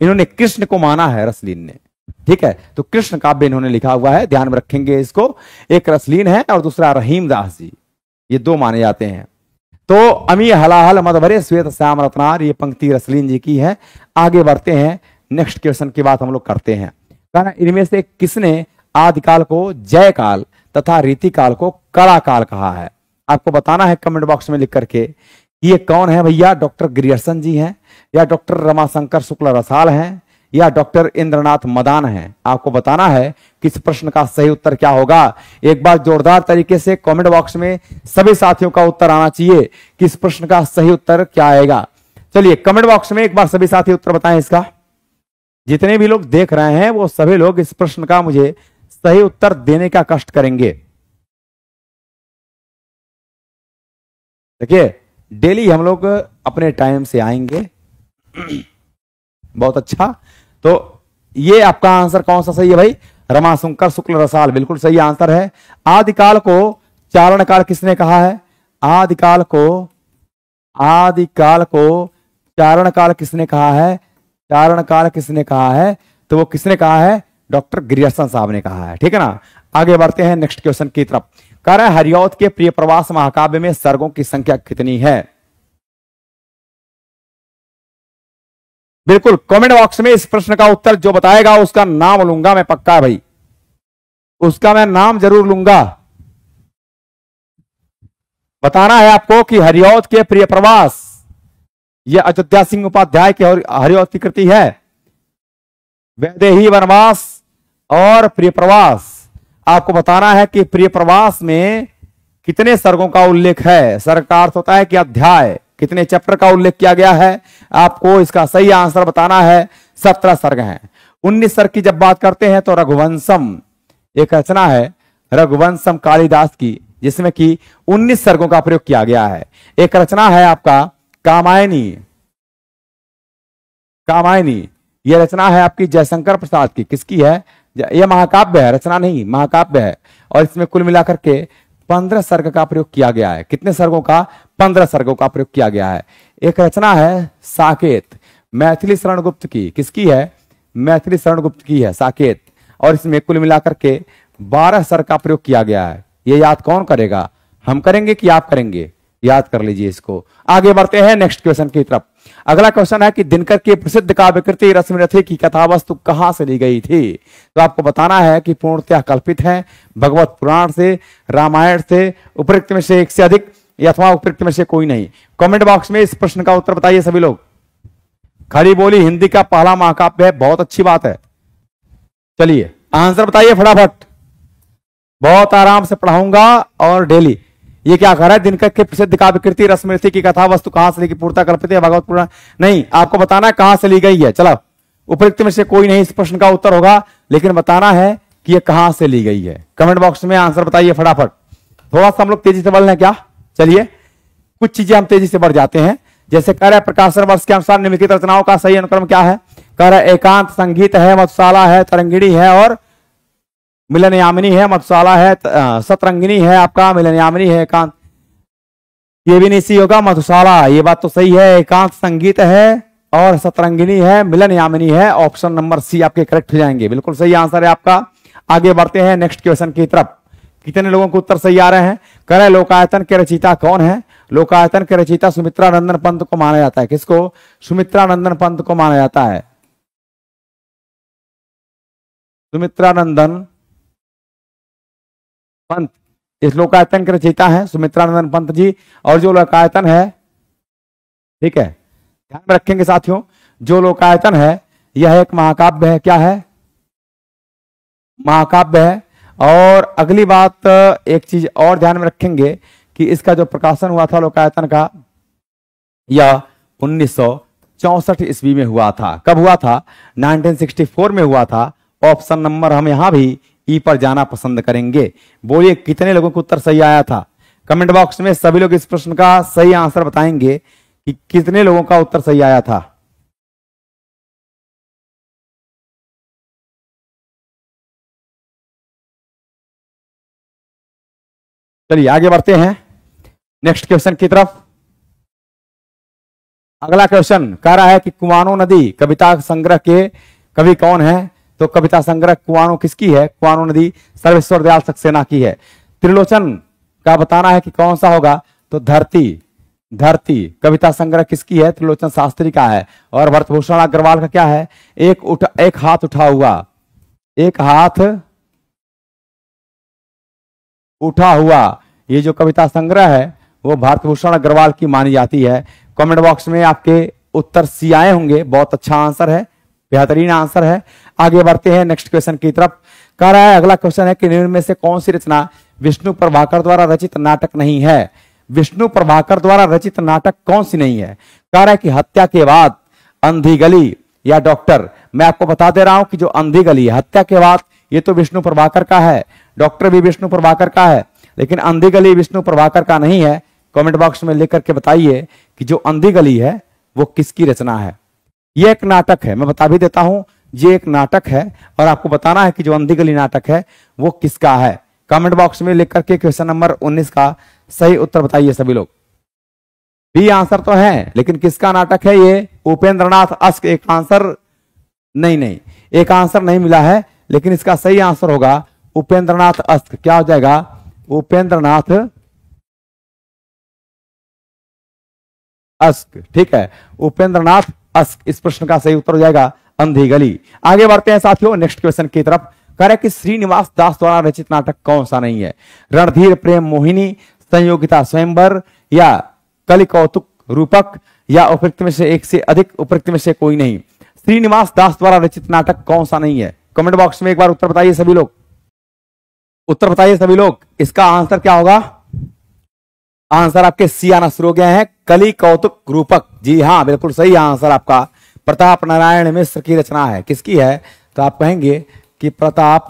Speaker 1: इन्होंने कृष्ण को माना है रसलीन ने। ठीक है, तो कृष्ण काव्य इन्होंने लिखा हुआ है, ध्यान में रखेंगे इसको। एक रसलीन है और दूसरा रहीम दास जी, ये दो माने जाते हैं। तो अमी हलाहल मद भरे श्वेत श्याम रत्नार, ये पंक्ति रसलीन जी की है। आगे बढ़ते हैं, नेक्स्ट क्वेश्चन की बात हम लोग करते हैं। इनमें से किसने आदिकाल को जय काल तथा रीति काल को कला काल कहा है? आपको बताना है कमेंट बॉक्स में लिख करके। ये कौन है भैया? डॉक्टर ग्रियर्सन जी हैं, या डॉक्टर रमाशंकर शुक्ल रसाल हैं, या डॉक्टर इंद्रनाथ मदान हैं? आपको बताना है कि इस प्रश्न का सही उत्तर क्या होगा। एक बार जोरदार तरीके से कमेंट बॉक्स में सभी साथियों का उत्तर आना चाहिए कि इस प्रश्न का सही उत्तर क्या आएगा। चलिए कमेंट बॉक्स में एक बार सभी साथी उत्तर बताएं इसका। जितने भी लोग देख रहे हैं वो सभी लोग इस प्रश्न का मुझे सही उत्तर देने का कष्ट करेंगे। देखिए डेली हम लोग अपने टाइम से आएंगे। बहुत अच्छा, तो ये आपका आंसर कौन सा सही है भाई? रमाशंकर शुक्ल रसाल बिल्कुल सही आंसर है। आदिकाल को चारण काल किसने कहा है? आदिकाल को चारण काल किसने कहा है? चारण काल किसने कहा है? तो वो किसने कहा है? डॉक्टर ग्रियर्सन साहब ने कहा है। ठीक है ना। आगे बढ़ते हैं नेक्स्ट क्वेश्चन की तरफ। कह रहा है हरिऔध के प्रिय प्रवास महाकाव्य में सर्गों की संख्या कितनी है? बिल्कुल कमेंट बॉक्स में इस प्रश्न का उत्तर जो बताएगा उसका नाम लूंगा मैं, पक्का है भाई, उसका मैं नाम जरूर लूंगा। बताना है आपको कि हरिऔध के प्रिय प्रवास, यह अयोध्या सिंह उपाध्याय की हरिऔध की कृति है। वैदेही वनवास और प्रिय प्रवास, आपको बताना है कि प्रिय प्रवास में कितने सर्गों का उल्लेख है। सर्ग का अर्थ होता है कि अध्याय, कितने चैप्टर का उल्लेख किया गया है। आपको इसका सही आंसर बताना है। 17 सर्ग हैं। 19 सर्ग की जब बात करते हैं तो रघुवंशम एक रचना है, रघुवंशम कालिदास की, जिसमें कि 19 सर्गों का प्रयोग किया गया है। एक रचना है आपका कामायनी, कामायनी यह रचना है आपकी जयशंकर प्रसाद की। किसकी है? यह महाकाव्य है, रचना नहीं, महाकाव्य है। और इसमें कुल मिलाकर के 15 सर्ग का प्रयोग किया गया है। कितने सर्गों का? 15 सर्गों का प्रयोग किया गया है। एक रचना है साकेत, मैथिली शरण गुप्त की। किसकी है? मैथिली शरण गुप्त की है साकेत। और इसमें कुल मिलाकर के 12 सर्ग का प्रयोग किया गया है। ये याद कौन करेगा? हम करेंगे कि आप करेंगे? याद कर लीजिए इसको। आगे बढ़ते हैं नेक्स्ट क्वेश्चन की तरफ। अगला क्वेश्चन है कि दिनकर की प्रसिद्ध काव्य कृति रश्मिरथी की कथा वस्तु कहां से ली गई थी? तो आपको बताना है कि पूर्णतः कल्पित है, भगवत पुराण से, रामायण से, उपरोक्त में से एक से अधिक, अथवा उपरोक्त में से कोई नहीं। कमेंट बॉक्स में इस प्रश्न का उत्तर बताइए सभी लोग। खड़ी बोली हिंदी का पहला महाकाव्य है, बहुत अच्छी बात है। चलिए आंसर बताइए फटाफट, बहुत आराम से पढ़ाऊंगा और डेली। ये क्या कर रहा है? दिनकर के प्रसिद्ध काव्य कृति रश्मिरथी की कथा वस्तु कहां से ली गई? पूर्णतः कल्पित है, भगवत पुराण नहीं। आपको बताना है कहां से ली गई है। चलो उपरोक्त में से कोई नहीं इस प्रश्न का उत्तर होगा, लेकिन बताना है कि ये कहां से ली गई है। कमेंट बॉक्स में आंसर बताइए फटाफट। थोड़ा सा हम लोग तेजी से बढ़ रहे हैं क्या? चलिए कुछ चीजें हम तेजी से बढ़ जाते हैं। जैसे कह रहा है प्रकाशन वर्ष के अनुसार निम्नलिखित रचनाओं का सही अनुक्रम क्या है? कह रहा है एकांत संगीत है, मधुशाला है, तरंगिणी है और मिलनयामिनी है। मधुशाला है, सतरंगिणी है, आपका मिलनयामिनी है, एकांत ये भी नहीं सी होगा, मधुशाला ये बात तो सही है, एकांत संगीत है और सतरंगिणी है, मिलनयामिनी है। ऑप्शन नंबर सी आपके करेक्ट हो जाएंगे, बिल्कुल सही आंसर है आपका। आगे बढ़ते हैं नेक्स्ट क्वेश्चन की तरफ। कितने लोगों को उत्तर सही आ रहे हैं? कह रहे लोकायतन के रचयिता कौन है? लोकायतन के रचयिता सुमित्रा नंदन पंत को माना जाता है। किसको? सुमित्रा नंदन पंत को माना जाता है। सुमित्रा नंदन पंत इस लोकायतन के रचयिता हैं सुमित्रा नंदन पंत जी। और जो लोकायतन है, ठीक है ध्यान में रखेंगे साथियों, जो लोकायतन है यह एक महाकाव्य है। क्या है? महाकाव्य है। और अगली बात एक चीज और ध्यान में रखेंगे कि इसका जो प्रकाशन हुआ था लोकायतन का, यह 1964 ईस्वी में हुआ था। कब हुआ था? 1964 में हुआ था। ऑप्शन नंबर हम यहां भी ई पर जाना पसंद करेंगे। बोलिए कितने लोगों को उत्तर सही आया था? कमेंट बॉक्स में सभी लोग इस प्रश्न का सही आंसर बताएंगे कि कितने लोगों का उत्तर सही आया था। चलिए आगे बढ़ते हैं नेक्स्ट क्वेश्चन की तरफ। अगला क्वेश्चन कह रहा है कि कुआनो नदी कविता संग्रह के कवि कौन है? तो कविता संग्रह कुआनो किसकी है? कुआनो नदी सर्वेश्वर दयाल सक्सेना की है। त्रिलोचन का बताना है कि कौन सा होगा? तो धरती, धरती कविता संग्रह किसकी है? त्रिलोचन शास्त्री का है। और भरतभूषण अग्रवाल का क्या है? एक हाथ उठा हुआ, एक हाथ उठा हुआ, ये जो कविता संग्रह है वो भरतभूषण अग्रवाल की मानी जाती है। कमेंट बॉक्स में आपके उत्तर सी आए होंगे, बहुत अच्छा आंसर है। बेहतरीन आंसर है। आगे बढ़ते हैं नेक्स्ट क्वेश्चन की तरफ। कह रहा है अगला क्वेश्चन है कि निम्न में से कौन सी रचना विष्णु प्रभाकर द्वारा रचित नाटक नहीं है। विष्णु प्रभाकर द्वारा रचित नाटक कौन सी नहीं है। कह रहा है कि हत्या के बाद, अंधी गली या डॉक्टर। मैं आपको बता दे रहा हूं कि जो अंधी गली है, हत्या के बाद, ये तो विष्णु प्रभाकर का है, डॉक्टर भी विष्णु प्रभाकर का है, लेकिन अंधी गली विष्णु प्रभाकर का नहीं है। कमेंट बॉक्स में लिख करके बताइए कि जो अंधी गली है वो किसकी रचना है। ये एक नाटक है, मैं बता भी देता हूं, ये एक नाटक है और आपको बताना है कि जो अंधी गली नाटक है वो किसका है। कमेंट बॉक्स में लिख करके क्वेश्चन नंबर 19 का सही उत्तर बताइए सभी लोग। बी आंसर तो है, लेकिन किसका नाटक है ये। उपेंद्रनाथ अश्क एक आंसर नहीं, एक आंसर नहीं मिला है, लेकिन इसका सही आंसर होगा उपेंद्रनाथ अश्क। क्या हो जाएगा, उपेंद्रनाथ अश्क। ठीक है, उपेंद्रनाथ अश्क इस प्रश्न का सही उत्तर हो जाएगा अंधी गली। आगे बढ़ते हैं साथियों नेक्स्ट क्वेश्चन की तरफ। कह रहे कि श्रीनिवास दास द्वारा रचित नाटक कौन सा नहीं है। रणधीर प्रेम मोहिनी, संयोगिता स्वयंवर या कलि कौतुक रूपक या उपयुक्त में से एक से अधिक, उपयुक्त में से कोई नहीं। श्रीनिवास दास द्वारा रचित नाटक कौन सा नहीं है। कमेंट बॉक्स में एक बार उत्तर बताइए सभी लोग, उत्तर बताइए सभी लोग। इसका आंसर क्या होगा। आंसर आपके सी आना शुरू हो गया है, कलि कौतुक रूपक। जी हाँ, बिल्कुल सही आंसर आपका प्रताप नारायण मिश्र की रचना है। किसकी है, तो आप कहेंगे कि प्रताप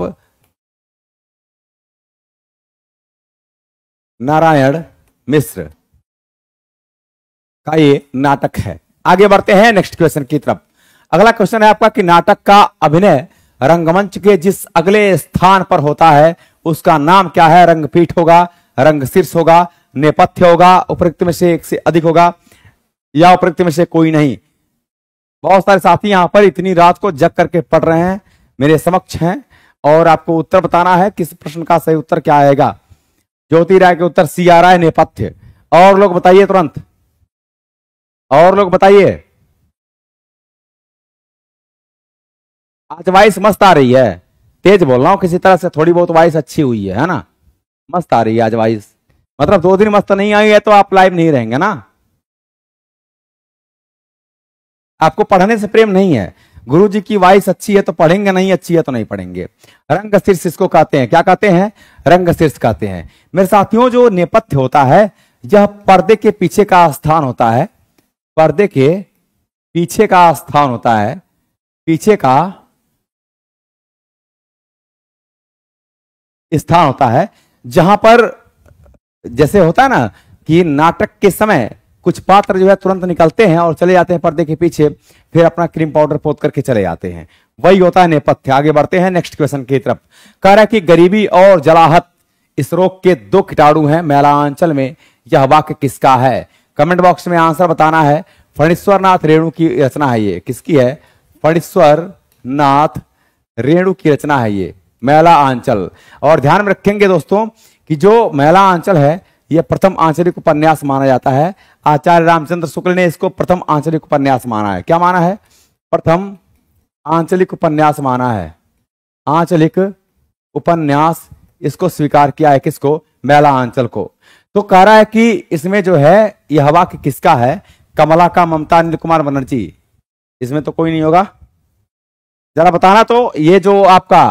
Speaker 1: नारायण मिश्र का ये नाटक है। आगे बढ़ते हैं नेक्स्ट क्वेश्चन की तरफ। अगला क्वेश्चन है आपका कि नाटक का अभिनय रंगमंच के जिस अगले स्थान पर होता है उसका नाम क्या है। रंगपीठ होगा, रंगशीर्ष होगा, नेपथ्य होगा, उपयुक्त में से एक से अधिक होगा या उपयुक्त में से कोई नहीं। बहुत सारे साथी यहां पर इतनी रात को जग करके पढ़ रहे हैं, मेरे समक्ष हैं, और आपको उत्तर बताना है किस प्रश्न का सही उत्तर क्या आएगा। ज्योति राय के उत्तर सी आ रहा है, नेपथ्य। और लोग बताइए तुरंत, और लोग बताइए। आज वॉइस मस्त आ रही है, तेज बोल रहा हूं, किसी तरह से थोड़ी बहुत वॉइस अच्छी हुई है ना, मस्त आ रही है आज वॉइस। मतलब 2 दिन मस्त नहीं आई है तो आप लाइव नहीं रहेंगे ना। आपको पढ़ने से प्रेम नहीं है, गुरु जी की वॉइस अच्छी है तो पढ़ेंगे, नहीं अच्छी है तो नहीं पढ़ेंगे। रंग शीर्ष इसको कहते हैं, क्या कहते हैं, रंग शीर्ष कहते हैं। मेरे साथियों जो नेपथ्य होता है यह पर्दे के पीछे का स्थान होता है, पर्दे के पीछे का स्थान होता है, पीछे का स्थान होता है, जहां पर जैसे होता है ना कि नाटक के समय कुछ पात्र जो है तुरंत निकलते हैं और चले जाते हैं पर्दे के पीछे, फिर अपना क्रीम पाउडर पोत करके चले जाते हैं, वही होता है नेपथ्य। आगे बढ़ते हैं नेक्स्ट क्वेश्चन की तरफ। कह रहा है कि गरीबी और जलाहत इस रोग के 2 कीटाणु हैं मैलांचल में, यह वाक्य किसका है। कमेंट बॉक्स में आंसर बताना है। फणीश्वर नाथ रेणु की रचना है ये। किसकी है, फणीश्वर नाथ रेणु की रचना है ये, मैला आंचल। और ध्यान में रखेंगे दोस्तों कि जो मैला आंचल है यह प्रथम आंचलिक उपन्यास माना जाता है। आचार्य रामचंद्र शुक्ल ने इसको प्रथम आंचलिक उपन्यास माना है। क्या माना है, प्रथम आंचलिक उपन्यास माना है, आंचलिक उपन्यास इसको स्वीकार किया है। किसको, मैला आंचल को। तो कह रहा है कि इसमें जो है यह वाक्य किसका है। कमला का, ममता, अनिल कुमार बनर्जी, इसमें तो कोई नहीं होगा। जरा बताना तो ये जो आपका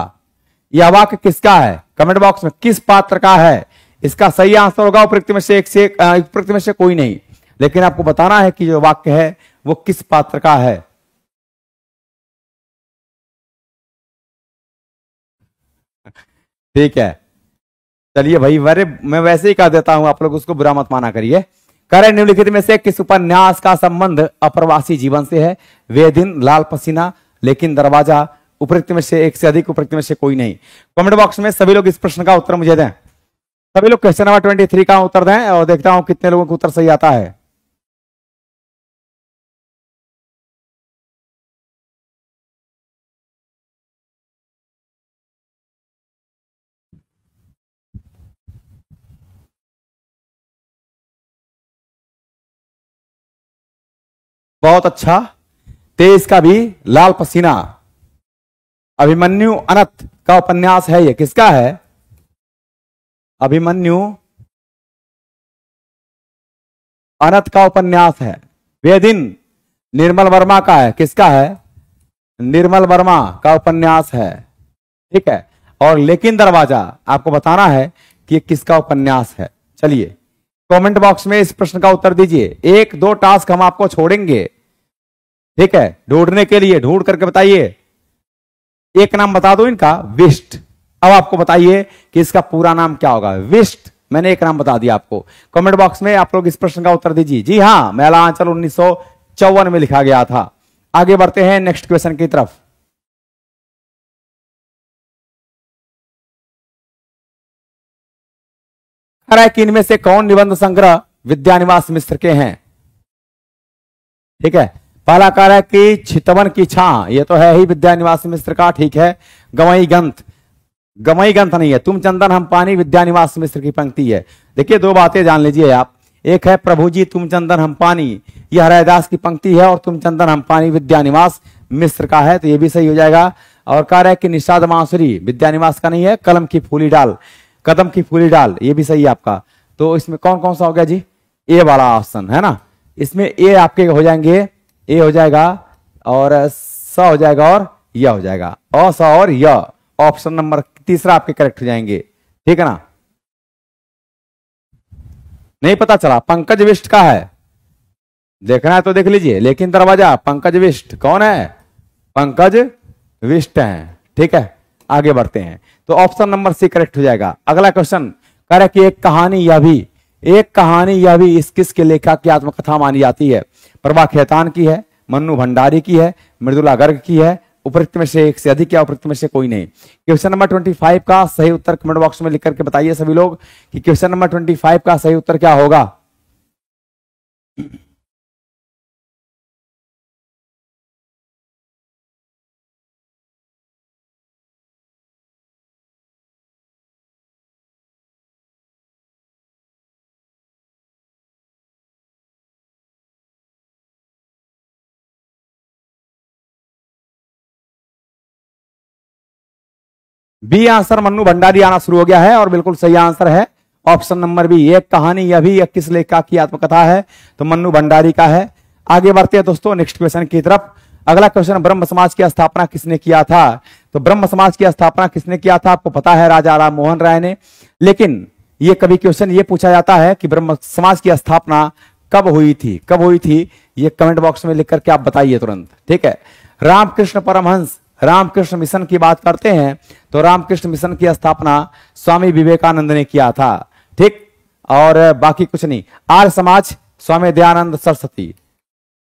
Speaker 1: यह वाक्य किसका है, कमेंट बॉक्स में किस पात्र का है। इसका सही आंसर होगा उपयुक्त में से एक से उपयुक्त में से कोई नहीं, लेकिन आपको बताना है कि जो वाक्य है वो किस पात्र का है। ठीक है, चलिए भाई, मैं वैसे ही कह देता हूं, आप लोग उसको बुरा मत माना करिए। करें निम्नलिखित में से किस उपन्यास का संबंध अप्रवासी जीवन से है। वे दिन, लाल पसीना, लेकिन दरवाजा, उपयुक्त में से एक से अधिक, उपयुक्त में से कोई नहीं। कमेंट बॉक्स में सभी लोग इस प्रश्न का उत्तर मुझे दें। सभी लोग क्वेश्चन नंबर 23 का उत्तर दें और देखता हूं कितने लोगों को उत्तर सही आता है। बहुत अच्छा। 23 का भी लाल पसीना, अभिमन्यु अनंत का उपन्यास है। ये किसका है, अभिमन्यु अनंत का उपन्यास है। वे दिन निर्मल वर्मा का है। किसका है, निर्मल वर्मा का उपन्यास है, ठीक है। और लेकिन दरवाजा आपको बताना है कि ये किसका उपन्यास है। चलिए कमेंट बॉक्स में इस प्रश्न का उत्तर दीजिए। एक दो टास्क हम आपको छोड़ेंगे, ठीक है, ढूंढने के लिए। ढूंढ करके बताइए। एक नाम बता दो इनका, विष्ट। अब आपको बताइए कि इसका पूरा नाम क्या होगा। विष्ट, मैंने एक नाम बता दिया आपको। कमेंट बॉक्स में आप लोग इस प्रश्न का उत्तर दीजिए। जी हां, महिला आंचल 1954 में लिखा गया था। आगे बढ़ते हैं नेक्स्ट क्वेश्चन की तरफ। कि इनमें से कौन निबंध संग्रह विद्यानिवास मिश्र के हैं, ठीक है। पहला कार्य है कि चितवन की छां, ये तो है ही विद्यानिवास मिश्र का, ठीक है। गवई ग्रंथ, गवई ग्रंथ नहीं है, तुम चंदन हम पानी विद्यानिवास मिश्र की पंक्ति है। देखिए दो बातें जान लीजिए आप। एक है प्रभु जी तुम चंदन हम पानी, यह हरिदास की पंक्ति है, और तुम चंदन हम पानी विद्यानिवास मिश्र का है, तो ये भी सही हो जाएगा। और कार्य है कि निषाद बांसुरी विद्यानिवास का नहीं है, कलम की फूली डाल, कदम की फूली डाल, ये भी सही है आपका। तो इसमें कौन कौन सा हो गया जी, ए वाला ऑप्शन है ना। इसमें ए आपके हो जाएंगे, ए हो जाएगा और स हो जाएगा और य हो जाएगा, अ स और य। ऑप्शन नंबर तीसरा आपके करेक्ट हो जाएंगे, ठीक है ना। नहीं पता चला, पंकज विष्ट का है, देखना है तो देख लीजिए। लेकिन दरवाजा पंकज विष्ट कौन है, पंकज विष्ट है, ठीक है। आगे बढ़ते हैं, तो ऑप्शन नंबर सी करेक्ट हो जाएगा। अगला क्वेश्चन कह रहा है कि एक कहानी यह भी इस किसके लेखक की आत्मकथा मानी जाती है। प्रभा खेतान की है, मन्नू भंडारी की है, मृदुला गर्ग की है, उपरोक्त में से एक से अधिक या उपरोक्त में से कोई नहीं। क्वेश्चन नंबर 25 का सही उत्तर कमेंट बॉक्स में लिख करके बताइए सभी लोग कि क्वेश्चन नंबर 25 का सही उत्तर क्या होगा। बी आंसर मन्नू भंडारी आना शुरू हो गया है और बिल्कुल सही आंसर है ऑप्शन नंबर बी। एक कहानी यह भी एक किस लेखक की आत्मकथा है, तो मन्नू भंडारी का है। आगे बढ़ते हैं दोस्तों नेक्स्ट क्वेश्चन की तरफ। अगला क्वेश्चन, ब्रह्म समाज की स्थापना किसने किया था। तो ब्रह्म समाज की स्थापना किसने किया था आपको पता है, राजा राम मोहन राय ने। लेकिन ये कभी क्वेश्चन ये पूछा जाता है कि ब्रह्म समाज की स्थापना कब हुई थी, ये कमेंट बॉक्स में लिख करके आप बताइए तुरंत, ठीक है। रामकृष्ण परमहंस रामकृष्ण मिशन की बात करते हैं तो रामकृष्ण मिशन की स्थापना स्वामी विवेकानंद ने किया था, ठीक। और बाकी कुछ नहीं। आर्य समाज स्वामी दयानंद सरस्वती,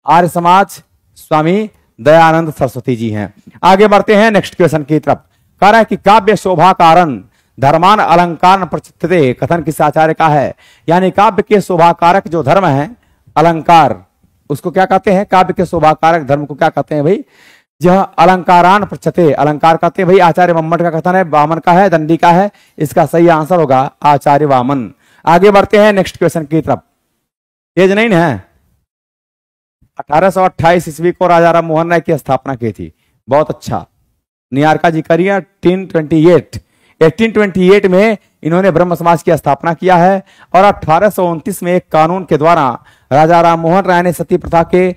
Speaker 1: आर्य समाज स्वामी दयानंद सरस्वती जी हैं। आगे बढ़ते हैं नेक्स्ट क्वेश्चन की तरफ। कह रहा है कि काव्य शोभा कारण धर्मान अलंकार प्रचित्ते, कथन किस आचार्य का है। यानी काव्य के शोभाकारक जो धर्म है अलंकार, उसको क्या कहते हैं, काव्य के शोभाकारक धर्म को क्या कहते हैं भाई, यह अलंकारान प्रचते, अलंकार कहते हैं भाई। आचार्य मम्मट का कथन है, वामन का है, दंडी का है, इसका सही आंसर होगा आचार्य वामन। आगे बढ़ते हैं नेक्स्ट क्वेश्चन की तरफ। तेज नहीं है, 1828 ईस्वी को राजा राम मोहन राय की स्थापना की थी, बहुत अच्छा। नियारका जी करिए 1828 में इन्होंने ब्रह्म समाज की स्थापना किया है। और 1829 में एक कानून के द्वारा राजा राम मोहन राय ने सती प्रथा के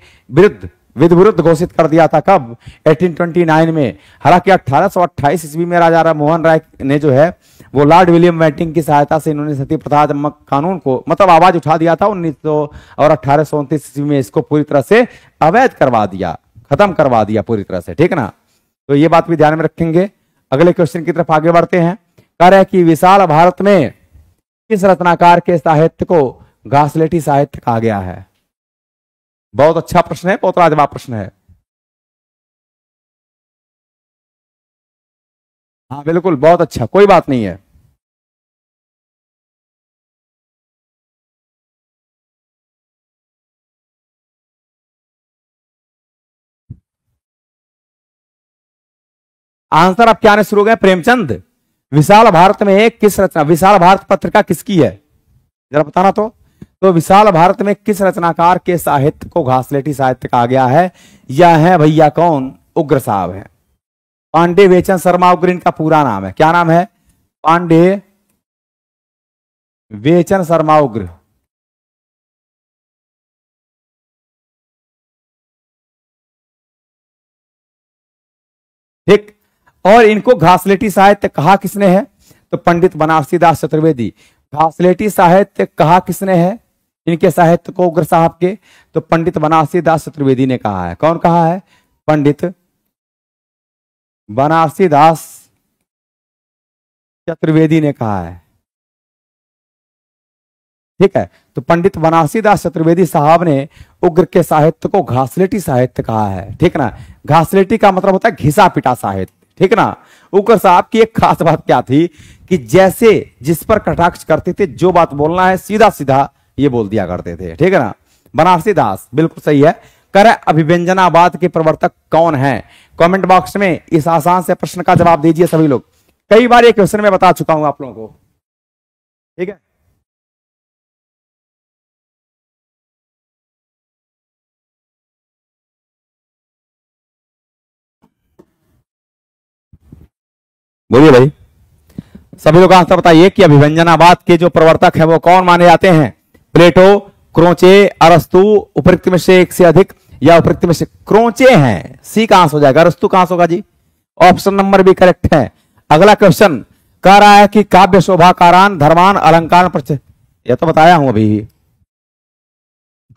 Speaker 1: विरुद्ध घोषित कर दिया था। कब, 1829 में। हालांकि 1828 ईस्वी में राजा राम मोहन राय ने जो है वो लॉर्ड विलियम बेंटिंक की सहायता से इन्होंने सती प्रथा कानून को मतलब आवाज उठा दिया था 1900 और 1829 ईस्वी में इसको पूरी तरह से अवैध करवा दिया, खत्म करवा दिया पूरी तरह से, ठीक ना। तो ये बात भी ध्यान में रखेंगे। अगले क्वेश्चन की तरफ आगे बढ़ते हैं। कह रहे हैं कि विशाल भारत में किस रत्नाकार के साहित्य को घासलेटी साहित्य कहा गया है। बहुत अच्छा प्रश्न है, बहुत लाजवाब प्रश्न है। हाँ बिल्कुल, बहुत अच्छा, कोई बात नहीं है। आंसर अब क्या आने शुरू हो गए, प्रेमचंद। विशाल भारत में एक किस रचना, विशाल भारत पत्रिका किसकी है जरा बताना तो विशाल भारत में किस रचनाकार के साहित्य को घासलेटी साहित्य कहा गया है। यह है भैया कौन, उग्र साहब है, पांडे वेचन शर्मा उग्र इनका पूरा नाम है। क्या नाम है, पांडे वेचन शर्मा उग्र। ठीक। और इनको घासलेटी साहित्य कहा किसने है? तो पंडित बनारसी दास चतुर्वेदी। घासलेटी साहित्य कहा किसने है इनके साहित्य को उग्र साहब के? तो पंडित बनारसी दास चतुर्वेदी ने कहा है। कौन कहा है? पंडित बनारसी दास चतुर्वेदी ने कहा है। ठीक है, तो पंडित बनारसी दास चतुर्वेदी साहब ने उग्र के साहित्य को घासलेटी साहित्य कहा है। ठीक ना, घासलेटी का मतलब होता है घिसा पिटा साहित्य। ठीक ना, उग्र साहब की एक खास बात क्या थी कि जैसे जिस पर कटाक्ष करते थे, जो बात बोलना है सीधा सीधा ये बोल दिया करते थे। ठीक है ना, बनारसी दास बिल्कुल सही है। कर अभिव्यंजनावाद के प्रवर्तक कौन है? कमेंट बॉक्स में इस आसान से प्रश्न का जवाब दीजिए सभी लोग। कई बार ये क्वेश्चन में बता चुका हूं आप लोगों को। ठीक है, बोलिए भाई, सभी लोग आंसर बताइए कि अभिव्यंजनावाद के जो प्रवर्तक है वो कौन माने जाते हैं? प्लेटो, क्रोचे, अरस्तु, उपरोक्त में से एक से अधिक या उपरोक्त में से? क्रोचे हैं। सी कहां से हो जाएगा? अरस्तु कहां से होगा जी? ऑप्शन नंबर भी करेक्ट है। अगला क्वेश्चन कह रहा है कि काव्य शोभाकारान धर्मान अलंकार पर, यह तो बताया हूं अभी।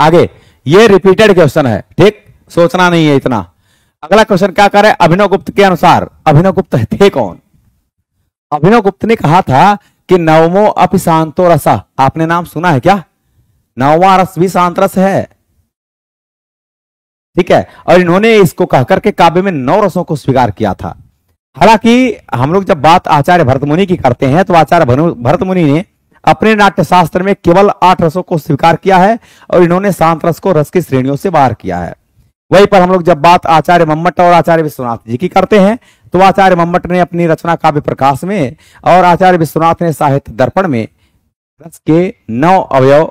Speaker 1: आगे ये रिपीटेड क्वेश्चन है, ठीक, सोचना नहीं है इतना। अगला क्वेश्चन क्या करे? अभिनव गुप्त के अनुसार अभिनव गुप्त थे कौन? अभिनव गुप्त ने कहा था कि नवमो अपि शांतो रसा। आपने नाम सुना है क्या? नववां रस भी शांत रस है। ठीक है, और इन्होंने इसको कहकर के काव्य में 9 रसों को स्वीकार किया था। हालांकि हम लोग जब बात आचार्य भरतमुनि की करते हैं तो आचार्य भरतमुनि ने अपने नाट्य शास्त्र में केवल 8 रसों को स्वीकार किया है और इन्होंने शांत रस को रस की श्रेणियों से बाहर किया है। वहीं पर हम लोग जब बात आचार्य मम्मट और आचार्य विश्वनाथ जी की करते हैं तो आचार्य मम्मट ने अपनी रचना काव्य प्रकाश में और आचार्य विश्वनाथ ने साहित्य दर्पण में रस के 9 अवयव,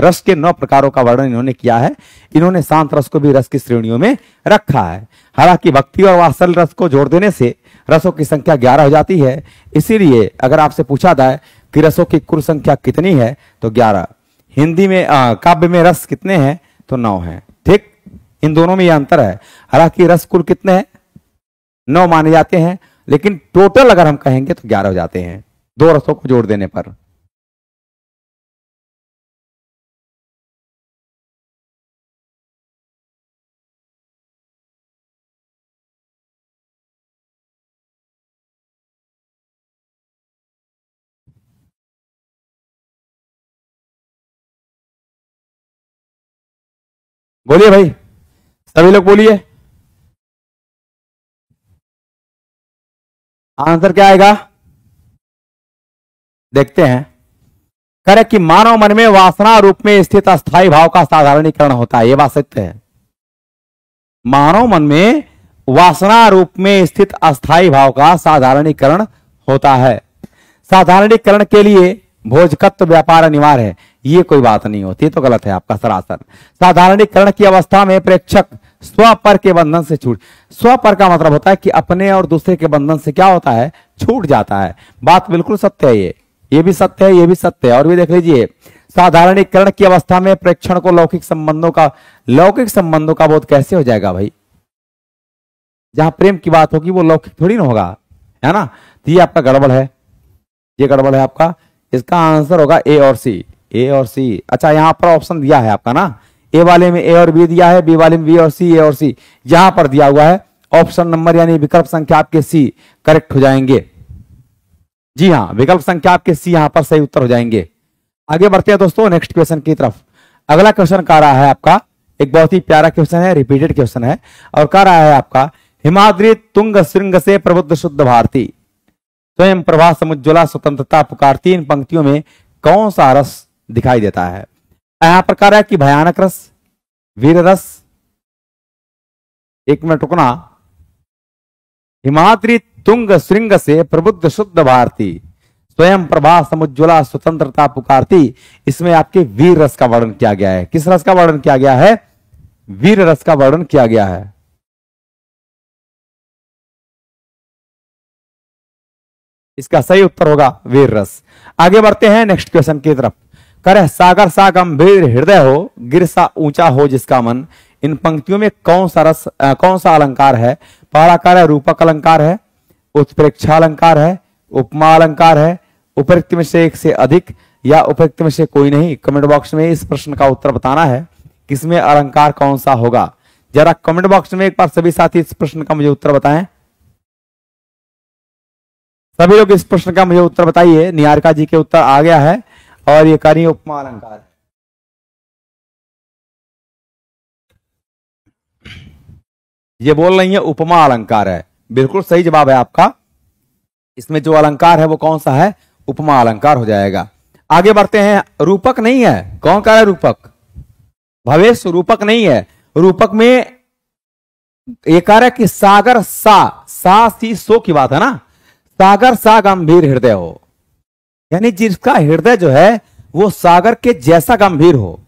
Speaker 1: रस के 9 प्रकारों का वर्णन इन्होंने किया है। इन्होंने शांत रस को भी रस की श्रेणियों में रखा है। हालांकि भक्ति और वात्सल्य रस को जोड़ देने से रसों की संख्या 11 हो जाती है। इसीलिए अगर आपसे पूछा जाए कि रसों की कुल संख्या कितनी है तो 11। हिंदी में काव्य में रस कितने हैं? तो 9 हैं। ठीक, इन दोनों में यह अंतर है। हालांकि रस कुल कितने हैं? 9 माने जाते हैं, लेकिन टोटल अगर हम कहेंगे तो 11 हो जाते हैं 2 रसों को जोड़ देने पर। बोलिए भाई, सभी लोग बोलिए, आंसर क्या आएगा? देखते हैं। करे कि मानव मन में वासना रूप में स्थित अस्थायी भाव का साधारणीकरण होता है। यह बात सत्य है। मानव मन में वासना रूप में स्थित अस्थायी भाव का साधारणीकरण होता है। साधारणीकरण के लिए भोजकत्व व्यापार अनिवार्य है, ये कोई बात नहीं होती, तो गलत है आपका सरासर। साधारणीकरण की अवस्था में प्रेक्षक स्वपर के बंधन से छूट, स्वपर का मतलब होता है कि अपने और दूसरे के बंधन से क्या होता है? छूट जाता है। बात बिल्कुल सत्य है। ये भी सत्य है, ये भी सत्य है। और भी देख लीजिए, साधारणीकरण की अवस्था में प्रेक्षण को लौकिक संबंधों का बोध कैसे हो जाएगा भाई? जहां प्रेम की बात होगी वो लौकिक थोड़ी ना होगा, है ना? तो ये आपका गड़बड़ है, ये गड़बड़ है आपका। इसका आंसर होगा ए और सी। ए और सी, अच्छा यहां पर ऑप्शन दिया है आपका ना, ए वाले में ए और बी दिया है, बी वाले में बी और सी, ए और सी यहां पर दिया हुआ है। ऑप्शन नंबर यानी विकल्प संख्या आपके सी करेक्ट हो जाएंगे। जी हाँ, विकल्प संख्या आपके सी यहां पर सही उत्तर हो जाएंगे। आगे बढ़ते हैं दोस्तों नेक्स्ट क्वेश्चन की तरफ। अगला क्वेश्चन कह रहा है आपका, एक बहुत ही प्यारा क्वेश्चन है, रिपीटेड क्वेश्चन है, और कह रहा है आपका, हिमाद्री तुंग श्रृंग से प्रबुद्ध शुद्ध भारती, स्वयं प्रभा समुज्ज्वला स्वतंत्रता पुकारती, इन पंक्तियों में कौन सा रस दिखाई देता है? यहां पर कह रहा है कि भयानक रस, वीर रस, एक मिनट रुकना, हिमाद्री तुंग श्रृंग से प्रबुद्ध शुद्ध भारती, स्वयं प्रभा समुज्ज्वला स्वतंत्रता पुकारती, इसमें आपके वीर रस का वर्णन किया गया है। किस रस का वर्णन किया गया है? वीर रस का वर्णन किया गया है। इसका सही उत्तर होगा वीर रस। आगे बढ़ते हैं नेक्स्ट क्वेश्चन की तरफ। करे सागर सा गंभीर हृदय हो, गिर सा ऊंचा हो जिसका मन, इन पंक्तियों में कौन सा अलंकार है? पहला कार्य रूपक अलंकार है, उत्प्रेक्षा अलंकार है, उपमा अलंकार है, उपयुक्त में से एक से अधिक या उपयुक्त में से कोई नहीं। कमेंट बॉक्स में इस प्रश्न का उत्तर बताना है, किसमें अलंकार कौन सा होगा। जरा कमेंट बॉक्स में एक बार सभी साथी इस प्रश्न का मुझे उत्तर बताएं। सभी लोग इस प्रश्न का मुझे उत्तर बताइए। निहारिका जी के उत्तर आ गया है और ये कार्य उपमा अलंकार है। ये बोल रही है उपमा अलंकार है, बिल्कुल सही जवाब है आपका। इसमें जो अलंकार है वो कौन सा है, उपमा अलंकार हो जाएगा। आगे बढ़ते हैं। रूपक नहीं है, कौन कह रहा है रूपक, भवेश रूपक नहीं है। रूपक में एक कह रहा है कि सागर सा सी सो की बात है ना, सागर सा गंभीर हृदय हो, यानी जिसका हृदय जो है वो सागर के जैसा गंभीर हो।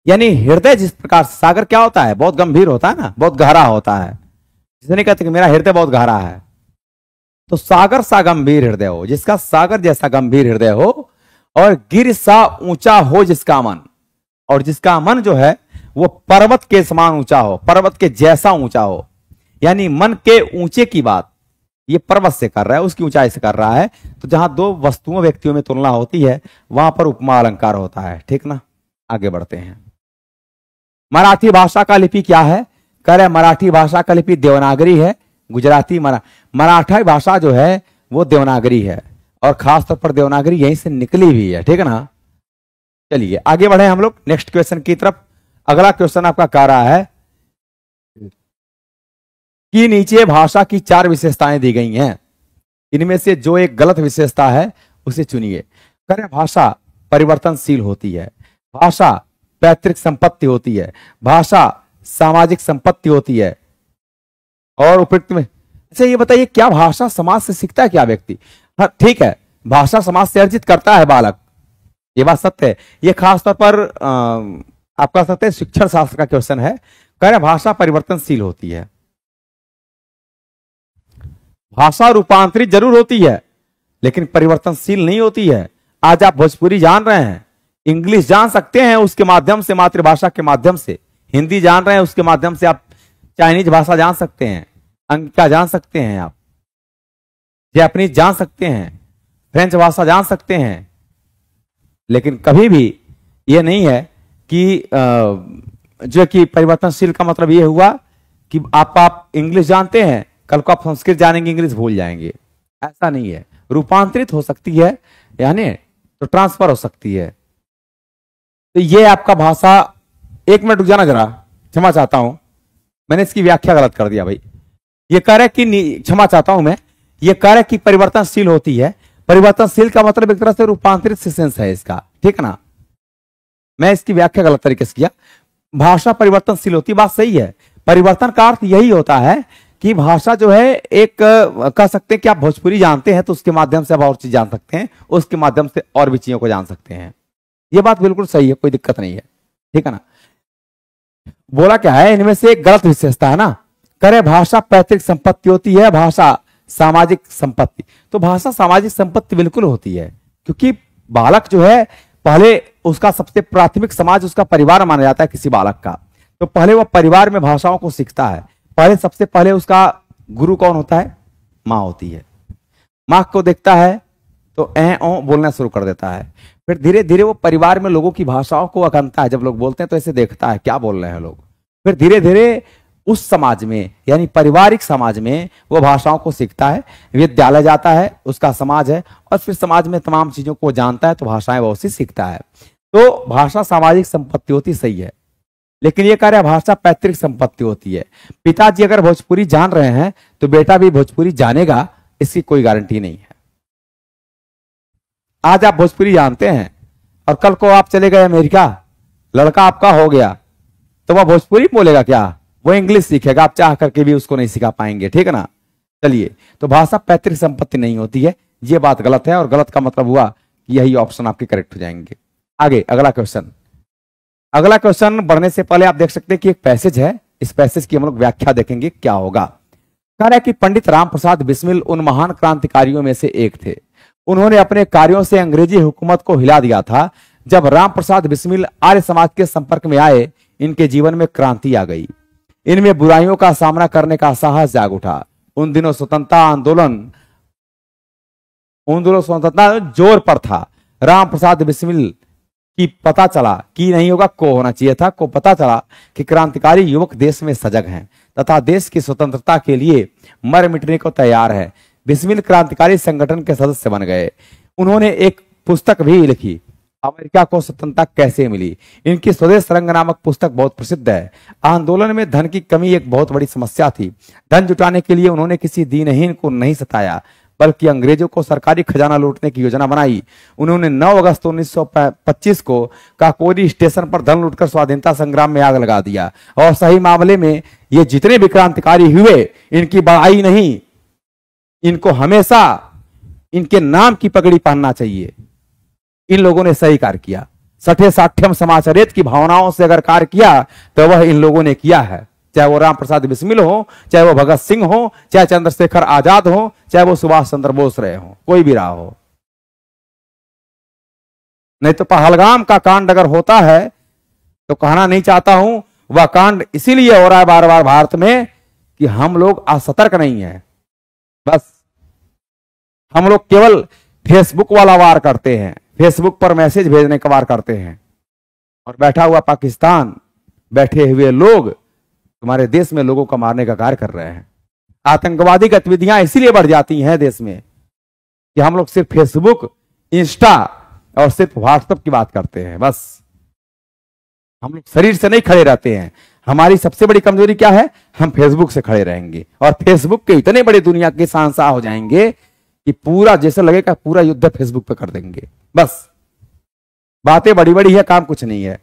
Speaker 1: यानी हृदय जिस प्रकार सागर क्या होता है, बहुत गंभीर होता है ना, बहुत गहरा होता है। जिसे नहीं कहते कि मेरा हृदय बहुत गहरा है, तो सागर सा गंभीर हृदय हो, जिसका सागर जैसा गंभीर हृदय हो, और गिर सा ऊंचा हो जिसका मन, और जिसका मन जो है वो पर्वत के समान ऊंचा हो, पर्वत के जैसा ऊंचा हो। यानी मन के ऊंचे की बात ये पर्वत से कर रहा है, उसकी ऊंचाई से कर रहा है। तो जहां दो वस्तुओं व्यक्तियों में तुलना होती है वहां पर उपमा अलंकार होता है, ठीक ना। आगे बढ़ते हैं। मराठी भाषा का लिपि क्या है, कह रहे मराठी भाषा का लिपि देवनागरी है। गुजराती मराठी भाषा जो है वो देवनागरी है, और खासतौर पर देवनागरी यहीं से निकली हुई है, ठीक है ना। चलिए आगे बढ़े हम लोग नेक्स्ट क्वेश्चन की तरफ। अगला क्वेश्चन आपका कह रहा है कि नीचे भाषा की 4 विशेषताएं दी गई हैं, इनमें से जो एक गलत विशेषता है उसे चुनिए। कह रहे भाषा परिवर्तनशील होती है, भाषा पैतृक संपत्ति होती है, भाषा सामाजिक संपत्ति होती है, और उपयुक्त में। अच्छा ये बताइए, क्या भाषा समाज से सीखता है क्या व्यक्ति? हाँ ठीक है, भाषा समाज से अर्जित करता है बालक, ये बात सत्य है। ये खासतौर पर आप कह सकते हैं शिक्षण शास्त्र का क्वेश्चन है। कह रहे भाषा परिवर्तनशील होती है, भाषा रूपांतरित जरूर होती है लेकिन परिवर्तनशील नहीं होती है। आज आप भोजपुरी जान रहे हैं, इंग्लिश जान सकते हैं उसके माध्यम से, मातृभाषा के माध्यम से, हिंदी जान रहे हैं उसके माध्यम से, आप चाइनीज भाषा जान सकते हैं, अंग्रेजी जान सकते हैं, आप जापानीज जान सकते हैं, फ्रेंच भाषा जान सकते हैं, लेकिन कभी भी ये नहीं है कि जो कि परिवर्तनशील का मतलब ये हुआ कि आप इंग्लिश जानते हैं, कल को आप संस्कृत जानेंगे इंग्लिश भूल जाएंगे, ऐसा नहीं है। रूपांतरित हो सकती है, यानी तो ट्रांसफर हो सकती है। तो ये आपका भाषा, एक मिनट रुक जाना जरा, क्षमा चाहता हूं, मैंने इसकी व्याख्या गलत कर दिया भाई। ये कह रहा है कि, क्षमा चाहता हूं मैं, ये कह रहा है कि परिवर्तनशील होती है। परिवर्तनशील का मतलब एक तरह से रूपांतरित सेंस है इसका, ठीक है ना। मैं इसकी व्याख्या गलत तरीके से किया। भाषा परिवर्तनशील होती, बात सही है। परिवर्तन का अर्थ यही होता है कि भाषा जो है एक कह सकते हैं कि आप भोजपुरी जानते हैं तो उसके माध्यम से आप और चीज जान सकते हैं, उसके माध्यम से और भी चीजों को जान सकते हैं। ये बात बिल्कुल सही है, कोई दिक्कत नहीं है, ठीक है ना। बोला क्या है, इनमें से एक गलत विशेषता है ना। करे भाषा पैतृक संपत्ति होती है, भाषा सामाजिक संपत्ति। तो भाषा सामाजिक संपत्ति बिल्कुल होती है, क्योंकि बालक जो है पहले उसका सबसे प्राथमिक समाज उसका परिवार माना जाता है किसी बालक का। तो पहले वह परिवार में भाषाओं को सीखता है। पहले सबसे पहले उसका गुरु कौन होता है, माँ होती है। माँ को देखता है तो ए ओ बोलना शुरू कर देता है, फिर धीरे धीरे वो परिवार में लोगों की भाषाओं को अगनता है। जब लोग बोलते हैं तो ऐसे देखता है क्या बोल रहे हैं लोग, फिर धीरे धीरे उस समाज में यानी पारिवारिक समाज में वो भाषाओं को सीखता है। विद्यालय जाता है, उसका समाज है, और फिर समाज में तमाम चीजों को जानता है, तो भाषाएं वो उसी सीखता है। तो भाषा सामाजिक संपत्ति होती, सही है, लेकिन ये कह रहे हैं भाषा पैतृक संपत्ति होती है। पिताजी अगर भोजपुरी जान रहे हैं तो बेटा भी भोजपुरी जानेगा, इसकी कोई गारंटी नहीं है। आज आप भोजपुरी जानते हैं और कल को आप चले गए अमेरिका, लड़का आपका हो गया, तो वह भोजपुरी बोलेगा क्या, वो इंग्लिश सीखेगा, आप चाह करके भी उसको नहीं सिखा पाएंगे, ठीक है ना। चलिए, तो भाषा पैतृक संपत्ति नहीं होती है, ये बात गलत है, और गलत का मतलब हुआ कि यही ऑप्शन आपके करेक्ट हो जाएंगे। आगे अगला क्वेश्चन। अगला क्वेश्चन बढ़ने से पहले आप देख सकते हैं कि एक पैसेज है, इस पैसेज की हम लोग व्याख्या देखेंगे क्या होगा। कह रहा है कि पंडित राम प्रसाद बिस्मिल उन महान क्रांतिकारियों में से एक थे। उन्होंने अपने कार्यों से अंग्रेजी हुकूमत को हिला दिया था। जब राम प्रसाद बिस्मिल आर्य समाज के संपर्क में आए, इनके जीवन में क्रांति आ गई। इनमें बुराइयों का सामना करने का साहस जाग उठा। उन दिनों स्वतंत्रता जोर पर था। राम प्रसाद बिस्मिल की पता चला कि नहीं होगा, को होना चाहिए था, को पता चला कि क्रांतिकारी युवक देश में सजग हैं तथा देश की स्वतंत्रता के लिए मर मिटने को तैयार है। बिस्मिल क्रांतिकारी संगठन के सदस्य बन गए। उन्होंने एक पुस्तक भी लिखी, अमेरिका को स्वतंत्रता कैसे मिली। इनकी स्वदेश रंग नामक पुस्तक बहुत प्रसिद्ध है। आंदोलन में धन की कमी एक बहुत बड़ी समस्या थी। धन जुटाने के लिए उन्होंने किसी दीनहीन को नहीं सताया, बल्कि अंग्रेजों को सरकारी खजाना लूटने की योजना बनाई। उन्होंने 9 अगस्त 1925 को काकोरी स्टेशन पर धन लूटकर स्वाधीनता संग्राम में आग लगा दिया। और सही मामले में ये जितने भी क्रांतिकारी हुए, इनकी बड़ाई नहीं, इनको हमेशा इनके नाम की पगड़ी पहनना चाहिए। इन लोगों ने सही कार्य किया। सठे साठ्यम समाचरित की भावनाओं से अगर कार्य किया तो वह इन लोगों ने किया है। चाहे वो राम प्रसाद बिस्मिल हो, चाहे वो भगत सिंह हो, चाहे चंद्रशेखर आजाद हो, चाहे वो सुभाष चंद्र बोस रहे हो, कोई भी रहा हो। नहीं तो पहलगाम का कांड अगर होता है तो कहना नहीं चाहता हूं, वह कांड इसीलिए हो रहा है बार बार भारत में कि हम लोग असतर्क नहीं है। बस हम लोग केवल फेसबुक वाला वार करते हैं, फेसबुक पर मैसेज भेजने का वार करते हैं, और बैठा हुआ पाकिस्तान, बैठे हुए लोग हमारे देश में लोगों को मारने का कार्य कर रहे हैं। आतंकवादी गतिविधियां इसीलिए बढ़ जाती हैं देश में कि हम लोग सिर्फ फेसबुक, इंस्टा और सिर्फ व्हाट्सएप की बात करते हैं। बस हम लोग शरीर से नहीं खड़े रहते हैं। हमारी सबसे बड़ी कमजोरी क्या है? हम फेसबुक से खड़े रहेंगे और फेसबुक के इतने बड़े दुनिया के शहंशाह हो जाएंगे कि पूरा जैसे लगेगा पूरा युद्ध फेसबुक पे कर देंगे। बस बातें बड़ी बड़ी है, काम कुछ नहीं है।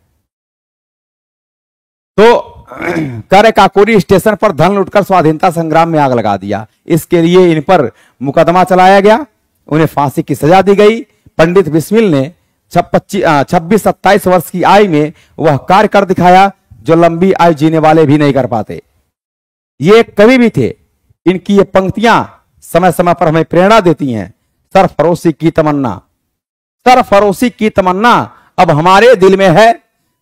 Speaker 1: तो करे काकोरी स्टेशन पर धन लूटकर स्वाधीनता संग्राम में आग लगा दिया। इसके लिए इन पर मुकदमा चलाया गया, उन्हें फांसी की सजा दी गई। पंडित बिस्मिल ने 26-27 वर्ष की आयु में वह कार्य कर दिखाया जो लंबी आयु जीने वाले भी नहीं कर पाते। ये कवि भी थे। इनकी ये पंक्तियां समय समय पर हमें प्रेरणा देती हैं। सरफरोशी की तमन्ना, सरफरोशी की तमन्ना अब हमारे दिल में है,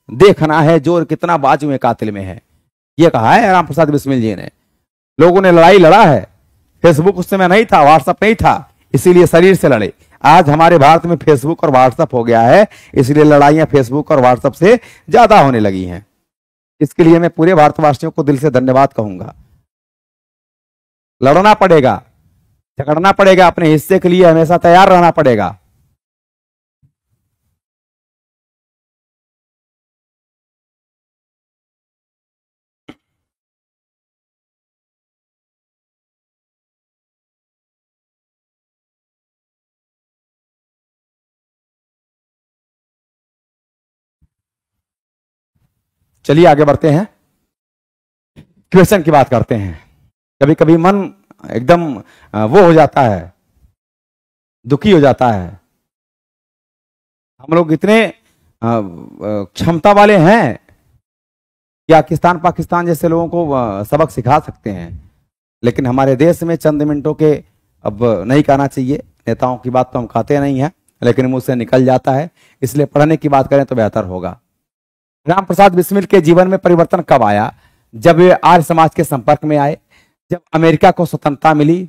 Speaker 1: देखना है जोर कितना बाजू में कातिल में है। ये कहा है राम प्रसाद बिस्मिल जी ने। लोगों ने लड़ाई लड़ा है। फेसबुक उस समय नहीं था, व्हाट्सएप नहीं था, इसीलिए शरीर से लड़े। आज हमारे भारत में फेसबुक और व्हाट्सएप हो गया है, इसलिए लड़ाइयां फेसबुक और व्हाट्सएप से ज्यादा होने लगी हैं। इसके लिए मैं पूरे भारतवासियों को दिल से धन्यवाद कहूंगा। लड़ना पड़ेगा, झगड़ना पड़ेगा, अपने हिस्से के लिए हमेशा तैयार रहना पड़ेगा। चलिए आगे बढ़ते हैं, क्वेश्चन की बात करते हैं। कभी कभी मन एकदम वो हो जाता है, दुखी हो जाता है। हम लोग इतने क्षमता वाले हैं कि पाकिस्तान जैसे लोगों को सबक सिखा सकते हैं, लेकिन हमारे देश में चंद मिनटों के, अब नहीं कहना चाहिए, नेताओं की बात तो हम खाते नहीं है, लेकिन मुंह से निकल जाता है, इसलिए पढ़ने की बात करें तो बेहतर होगा। राम प्रसाद बिस्मिल के जीवन में परिवर्तन कब आया? जब वे आर्य समाज के संपर्क में आए, जब अमेरिका को स्वतंत्रता मिली,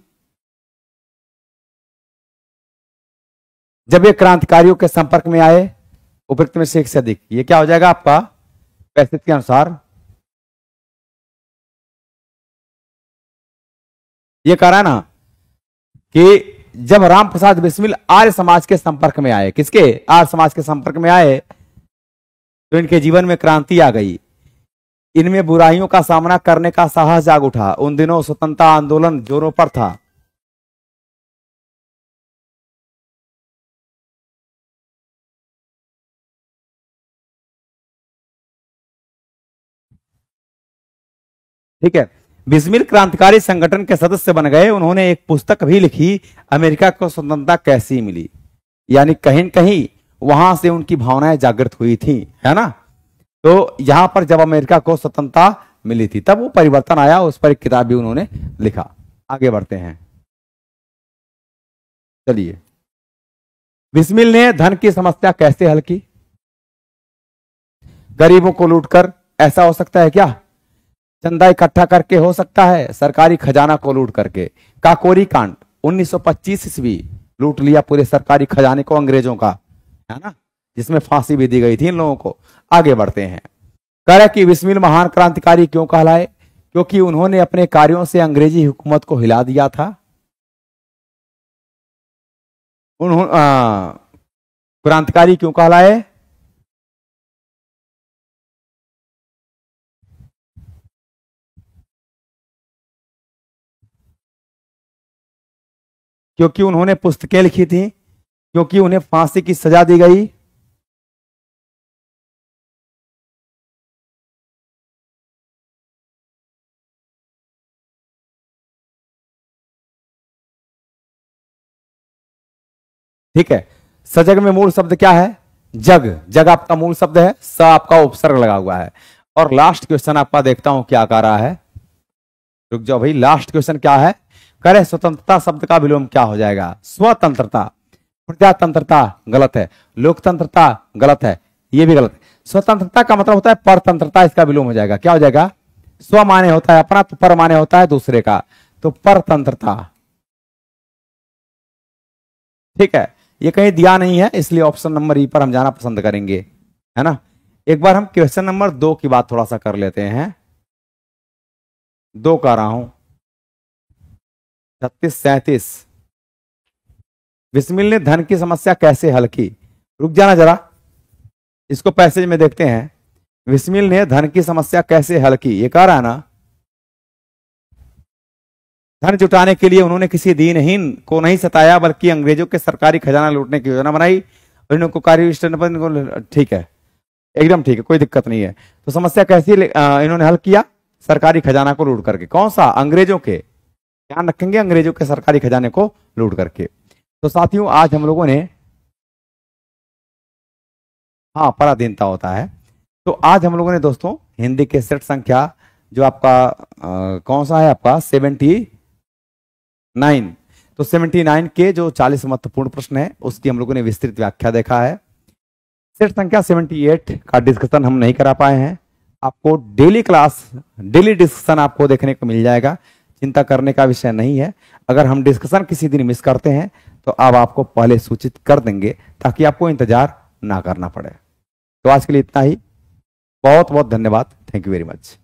Speaker 1: जब वे क्रांतिकारियों के संपर्क में आए, उपरोक्त में से एक से अधिक। ये क्या हो जाएगा आपका पैसेज के अनुसार? ये कह रहा है ना कि जब राम प्रसाद बिस्मिल आर्य समाज के संपर्क में आए, किसके? आर्य समाज के संपर्क में आए, तो इनके जीवन में क्रांति आ गई। इनमें बुराइयों का सामना करने का साहस जाग उठा। उन दिनों स्वतंत्रता आंदोलन जोरों पर था। ठीक है, बिस्मिल क्रांतिकारी संगठन के सदस्य बन गए। उन्होंने एक पुस्तक भी लिखी, अमेरिका को स्वतंत्रता कैसी मिली। यानी कहीं न कहीं वहां से उनकी भावनाएं जागृत हुई थी, है ना। तो यहां पर जब अमेरिका को स्वतंत्रता मिली थी तब वो परिवर्तन आया, उस पर एक किताब भी उन्होंने लिखा। आगे बढ़ते हैं, चलिए। बिस्मिल ने धन की समस्या कैसे हल की? गरीबों को लूटकर। ऐसा हो सकता है क्या चंदा इकट्ठा करके हो सकता है, सरकारी खजाना को लूट करके। काकोरी कांड 1925 ईस्वी, लूट लिया पूरे सरकारी खजाने को अंग्रेजों का, है ना, जिसमें फांसी भी दी गई थी इन लोगों को। आगे बढ़ते हैं। कह रहे कि बिस्मिल महान क्रांतिकारी क्यों कहलाए? क्योंकि उन्होंने अपने कार्यों से अंग्रेजी हुकूमत को हिला दिया था। उन्होंने क्रांतिकारी क्यों कहलाए? क्योंकि उन्होंने पुस्तकें लिखी थी, क्योंकि उन्हें फांसी की सजा दी गई, ठीक है। सजग में मूल शब्द क्या है? जग। जग आपका मूल शब्द है, स आपका उपसर्ग लगा हुआ है। और लास्ट क्वेश्चन आपका देखता हूं क्या कर रहा है, रुक जाओ भाई। लास्ट क्वेश्चन क्या है? करे स्वतंत्रता शब्द का विलोम क्या हो जाएगा? स्वतंत्रता। प्रजातंत्रता गलत है, लोकतंत्रता गलत है, ये भी गलत है। स्वतंत्रता का मतलब होता है परतंत्रता, इसका विलोम हो जाएगा। क्या हो जाएगा? स्व माने होता है अपना, तो पर माने होता है दूसरे का, तो परतंत्रता। ठीक है, ये कहीं दिया नहीं है, इसलिए ऑप्शन नंबर ई पर हम जाना पसंद करेंगे, है ना। एक बार हम क्वेश्चन नंबर 2 की बात थोड़ा सा कर लेते हैं। 2 कर रहा हूं, 36-37। बिस्मिल ने धन की समस्या कैसे हल की? रुक जाना जरा, इसको पैसेज में देखते हैं। बिस्मिल ने धन की समस्या कैसे हल की, ये कह रहा है ना। धन जुटाने के लिए उन्होंने किसी दीनहीन को नहीं सताया, बल्कि अंग्रेजों के सरकारी खजाना लूटने की योजना बनाई और इनको ठीक है, एकदम ठीक है, कोई दिक्कत नहीं है। तो समस्या कैसी इन्होंने हल किया? सरकारी खजाना को लूट करके। कौन सा? अंग्रेजों के, ध्यान रखेंगे, अंग्रेजों के सरकारी खजाने को लूट करके। तो साथियों आज हम लोगों ने, हाँ, पराधीनता होता है। तो आज हम लोगों ने दोस्तों हिंदी के सेट संख्या जो आपका कौन सा है आपका 79, तो 79 के जो 40 महत्वपूर्ण प्रश्न है उसकी हम लोगों ने विस्तृत व्याख्या देखा है। सेट संख्या 78 का डिस्कशन हम नहीं करा पाए हैं। आपको डेली क्लास, डेली डिस्कशन आपको देखने को मिल जाएगा, चिंता करने का विषय नहीं है। अगर हम डिस्कशन किसी दिन मिस करते हैं तो अब आपको पहले सूचित कर देंगे ताकि आपको इंतजार ना करना पड़े। तो आज के लिए इतना ही, बहुत बहुत धन्यवाद, थैंक यू वेरी मच।